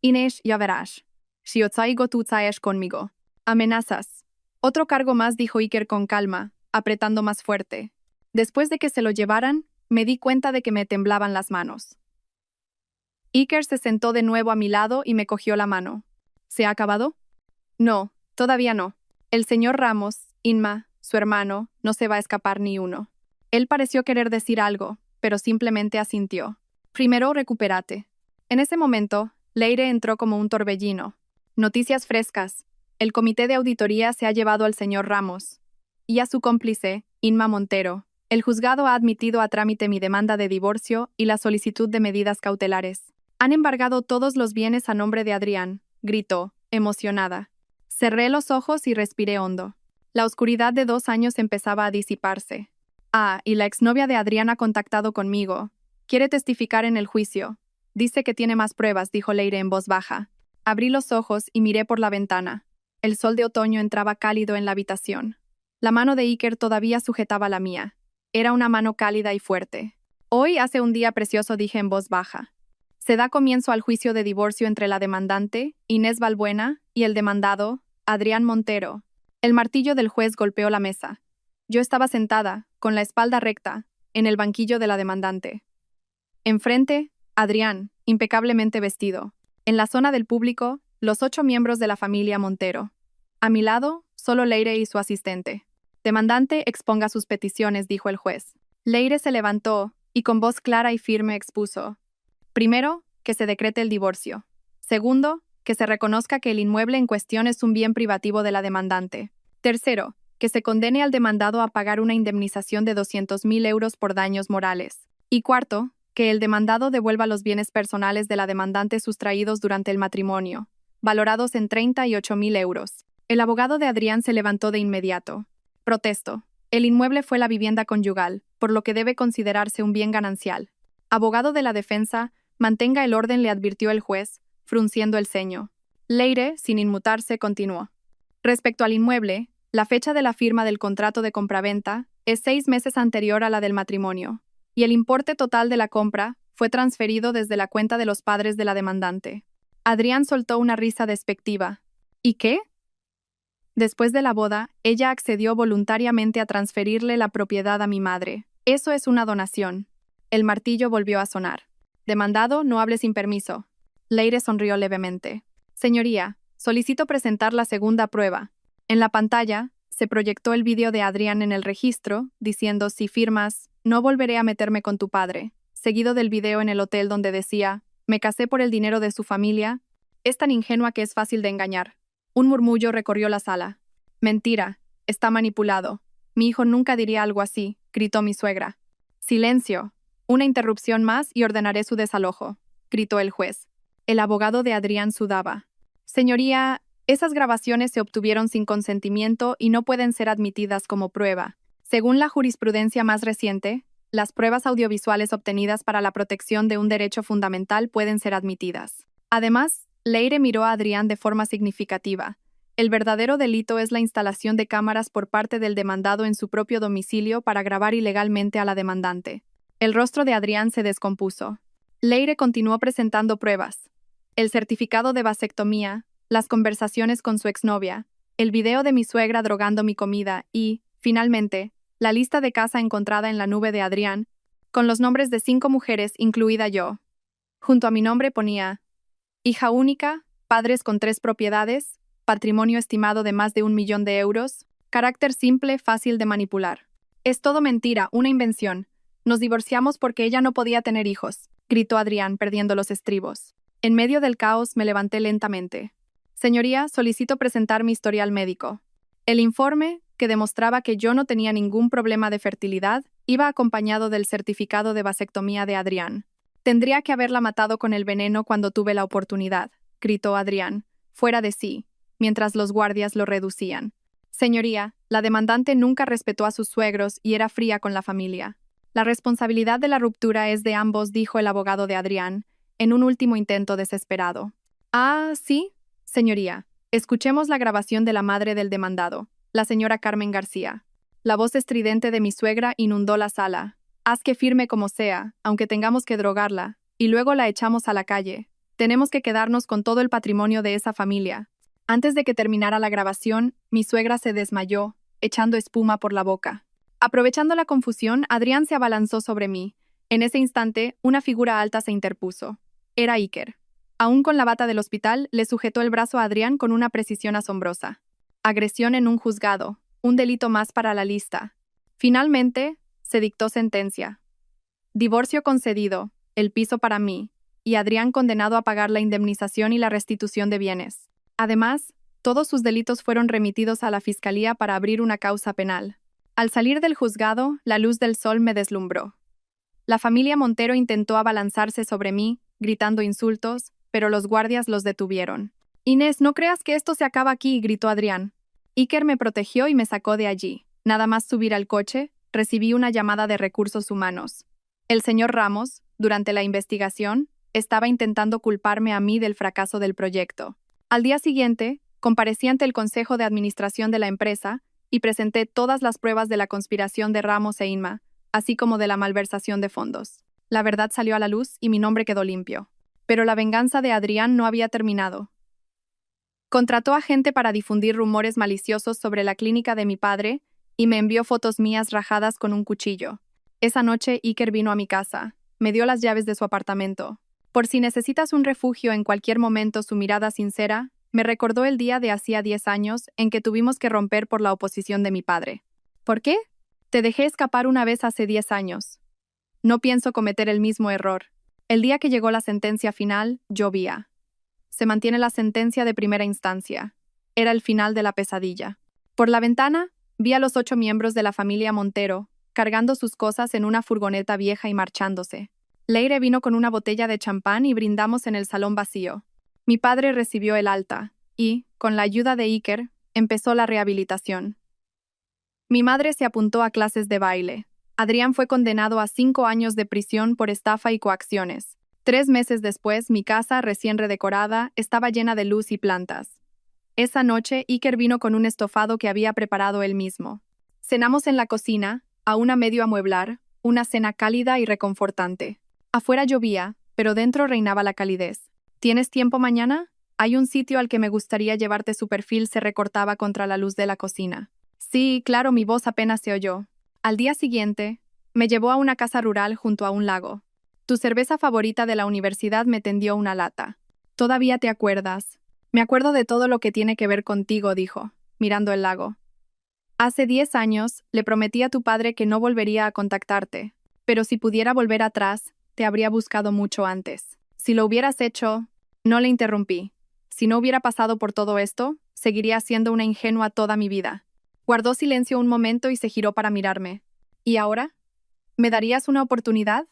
Inés, ya verás. Si os traigo, tú traes conmigo. Amenazas. Otro cargo más, dijo Iker con calma, apretando más fuerte. Después de que se lo llevaran, me di cuenta de que me temblaban las manos. Iker se sentó de nuevo a mi lado y me cogió la mano. ¿Se ha acabado? No, todavía no. El señor Ramos, Inma, su hermano, no se va a escapar ni uno. Él pareció querer decir algo, pero simplemente asintió. Primero recupérate. En ese momento, Leire entró como un torbellino. Noticias frescas. El comité de auditoría se ha llevado al señor Ramos. Y a su cómplice, Inma Montero. El juzgado ha admitido a trámite mi demanda de divorcio y la solicitud de medidas cautelares. Han embargado todos los bienes a nombre de Adrián, gritó, emocionada. Cerré los ojos y respiré hondo. La oscuridad de 2 años empezaba a disiparse. Ah, y la exnovia de Adrián ha contactado conmigo. Quiere testificar en el juicio. Dice que tiene más pruebas, dijo Leire en voz baja. Abrí los ojos y miré por la ventana. El sol de otoño entraba cálido en la habitación. La mano de Iker todavía sujetaba la mía. Era una mano cálida y fuerte. Hoy hace un día precioso, dije en voz baja. Se da comienzo al juicio de divorcio entre la demandante, Inés Balbuena, y el demandado, Adrián Montero. El martillo del juez golpeó la mesa. Yo estaba sentada, con la espalda recta, en el banquillo de la demandante. Enfrente, Adrián, impecablemente vestido. En la zona del público, los 8 miembros de la familia Montero. A mi lado, solo Leire y su asistente. Demandante, exponga sus peticiones, dijo el juez. Leire se levantó y con voz clara y firme expuso. Primero, que se decrete el divorcio. Segundo, que se reconozca que el inmueble en cuestión es un bien privativo de la demandante. Tercero, que se condene al demandado a pagar una indemnización de 200.000 euros por daños morales. Y cuarto, que el demandado devuelva los bienes personales de la demandante sustraídos durante el matrimonio, valorados en 38.000 euros. El abogado de Adrián se levantó de inmediato. Protesto. El inmueble fue la vivienda conyugal, por lo que debe considerarse un bien ganancial. Abogado de la defensa, mantenga el orden, le advirtió el juez, frunciendo el ceño. Leire, sin inmutarse, continuó. Respecto al inmueble, la fecha de la firma del contrato de compraventa es 6 meses anterior a la del matrimonio, y el importe total de la compra fue transferido desde la cuenta de los padres de la demandante. Adrián soltó una risa despectiva. ¿Y qué? Después de la boda, ella accedió voluntariamente a transferirle la propiedad a mi madre. Eso es una donación. El martillo volvió a sonar. Demandado, no hable sin permiso. Leire sonrió levemente. Señoría, solicito presentar la segunda prueba. En la pantalla, se proyectó el vídeo de Adrián en el registro, diciendo: si firmas, no volveré a meterme con tu padre, seguido del video en el hotel donde decía: me casé por el dinero de su familia. Es tan ingenua que es fácil de engañar. Un murmullo recorrió la sala. Mentira, está manipulado. Mi hijo nunca diría algo así, gritó mi suegra. Silencio. Una interrupción más y ordenaré su desalojo, gritó el juez. El abogado de Adrián sudaba. Señoría, esas grabaciones se obtuvieron sin consentimiento y no pueden ser admitidas como prueba. Según la jurisprudencia más reciente, las pruebas audiovisuales obtenidas para la protección de un derecho fundamental pueden ser admitidas. Además, Leire miró a Adrián de forma significativa. El verdadero delito es la instalación de cámaras por parte del demandado en su propio domicilio para grabar ilegalmente a la demandante. El rostro de Adrián se descompuso. Leire continuó presentando pruebas. El certificado de vasectomía, las conversaciones con su exnovia, el video de mi suegra drogando mi comida y, finalmente, la lista de casa encontrada en la nube de Adrián, con los nombres de 5 mujeres, incluida yo. Junto a mi nombre ponía: hija única, padres con 3 propiedades, patrimonio estimado de más de 1 millón de euros, carácter simple, fácil de manipular. Es todo mentira, una invención. Nos divorciamos porque ella no podía tener hijos, gritó Adrián, perdiendo los estribos. En medio del caos me levanté lentamente. Señoría, solicito presentar mi historial médico. El informe, que demostraba que yo no tenía ningún problema de fertilidad, iba acompañado del certificado de vasectomía de Adrián. Tendría que haberla matado con el veneno cuando tuve la oportunidad, gritó Adrián, fuera de sí, mientras los guardias lo reducían. Señoría, la demandante nunca respetó a sus suegros y era fría con la familia. La responsabilidad de la ruptura es de ambos, dijo el abogado de Adrián, en un último intento desesperado. Ah, sí, señoría. Escuchemos la grabación de la madre del demandado, la señora Carmen García. La voz estridente de mi suegra inundó la sala. Haz que firme como sea, aunque tengamos que drogarla, y luego la echamos a la calle. Tenemos que quedarnos con todo el patrimonio de esa familia. Antes de que terminara la grabación, mi suegra se desmayó, echando espuma por la boca. Aprovechando la confusión, Adrián se abalanzó sobre mí. En ese instante, una figura alta se interpuso. Era Iker. Aún con la bata del hospital, le sujetó el brazo a Adrián con una precisión asombrosa. Agresión en un juzgado, un delito más para la lista. Finalmente, se dictó sentencia. Divorcio concedido, el piso para mí, y Adrián condenado a pagar la indemnización y la restitución de bienes. Además, todos sus delitos fueron remitidos a la Fiscalía para abrir una causa penal. Al salir del juzgado, la luz del sol me deslumbró. La familia Montero intentó abalanzarse sobre mí, gritando insultos, pero los guardias los detuvieron. Inés, no creas que esto se acaba aquí, gritó Adrián. Iker me protegió y me sacó de allí. Nada más subir al coche, recibí una llamada de recursos humanos. El señor Ramos, durante la investigación, estaba intentando culparme a mí del fracaso del proyecto. Al día siguiente, comparecí ante el Consejo de Administración de la empresa y presenté todas las pruebas de la conspiración de Ramos e Inma, así como de la malversación de fondos. La verdad salió a la luz y mi nombre quedó limpio. Pero la venganza de Adrián no había terminado. Contrató a gente para difundir rumores maliciosos sobre la clínica de mi padre y me envió fotos mías rajadas con un cuchillo. Esa noche Iker vino a mi casa, me dio las llaves de su apartamento. Por si necesitas un refugio en cualquier momento, su mirada sincera me recordó el día de hacía 10 años en que tuvimos que romper por la oposición de mi padre. ¿Por qué? Te dejé escapar una vez hace 10 años. No pienso cometer el mismo error. El día que llegó la sentencia final, llovía. Se mantiene la sentencia de primera instancia. Era el final de la pesadilla. Por la ventana, vi a los 8 miembros de la familia Montero, cargando sus cosas en una furgoneta vieja y marchándose. Leire vino con una botella de champán y brindamos en el salón vacío. Mi padre recibió el alta y, con la ayuda de Iker, empezó la rehabilitación. Mi madre se apuntó a clases de baile. Adrián fue condenado a 5 años de prisión por estafa y coacciones. 3 meses después, mi casa, recién redecorada, estaba llena de luz y plantas. Esa noche, Iker vino con un estofado que había preparado él mismo. Cenamos en la cocina, aún a medio amueblar, una cena cálida y reconfortante. Afuera llovía, pero dentro reinaba la calidez. ¿Tienes tiempo mañana? Hay un sitio al que me gustaría llevarte. Su perfil se recortaba contra la luz de la cocina. Sí, claro, mi voz apenas se oyó. Al día siguiente, Me llevó a una casa rural junto a un lago. Tu cerveza favorita de la universidad me tendió una lata. Todavía te acuerdas. Me acuerdo de todo lo que tiene que ver contigo, dijo, mirando el lago. Hace 10 años, le prometí a tu padre que no volvería a contactarte, pero si pudiera volver atrás, te habría buscado mucho antes. Si lo hubieras hecho, no le interrumpí. Si no hubiera pasado por todo esto, seguiría siendo una ingenua toda mi vida. Guardó silencio un momento y se giró para mirarme. ¿Y ahora? ¿Me darías una oportunidad?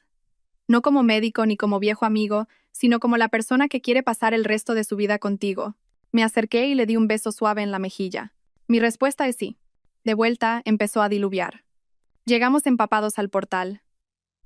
No como médico ni como viejo amigo, sino como la persona que quiere pasar el resto de su vida contigo. Me acerqué y le di un beso suave en la mejilla. Mi respuesta es sí. De vuelta, empezó a diluviar. Llegamos empapados al portal.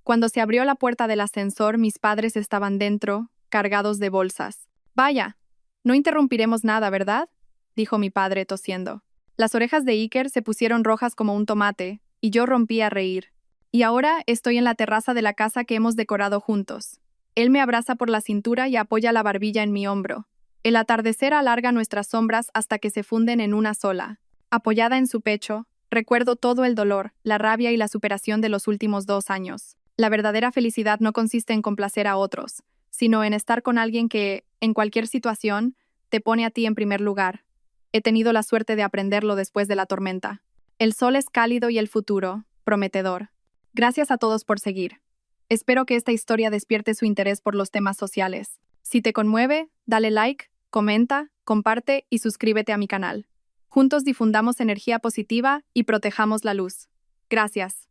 Cuando se abrió la puerta del ascensor, mis padres estaban dentro, cargados de bolsas. Vaya, no interrumpiremos nada, ¿verdad?, dijo mi padre tosiendo. Las orejas de Iker se pusieron rojas como un tomate, y yo rompí a reír. Y ahora estoy en la terraza de la casa que hemos decorado juntos. Él me abraza por la cintura y apoya la barbilla en mi hombro. El atardecer alarga nuestras sombras hasta que se funden en una sola. Apoyada en su pecho, recuerdo todo el dolor, la rabia y la superación de los últimos 2 años. La verdadera felicidad no consiste en complacer a otros, sino en estar con alguien que, en cualquier situación, te pone a ti en primer lugar. He tenido la suerte de aprenderlo después de la tormenta. El sol es cálido y el futuro, prometedor. Gracias a todos por seguir. Espero que esta historia despierte su interés por los temas sociales. Si te conmueve, dale like, comenta, comparte y suscríbete a mi canal. Juntos difundamos energía positiva y protejamos la luz. Gracias.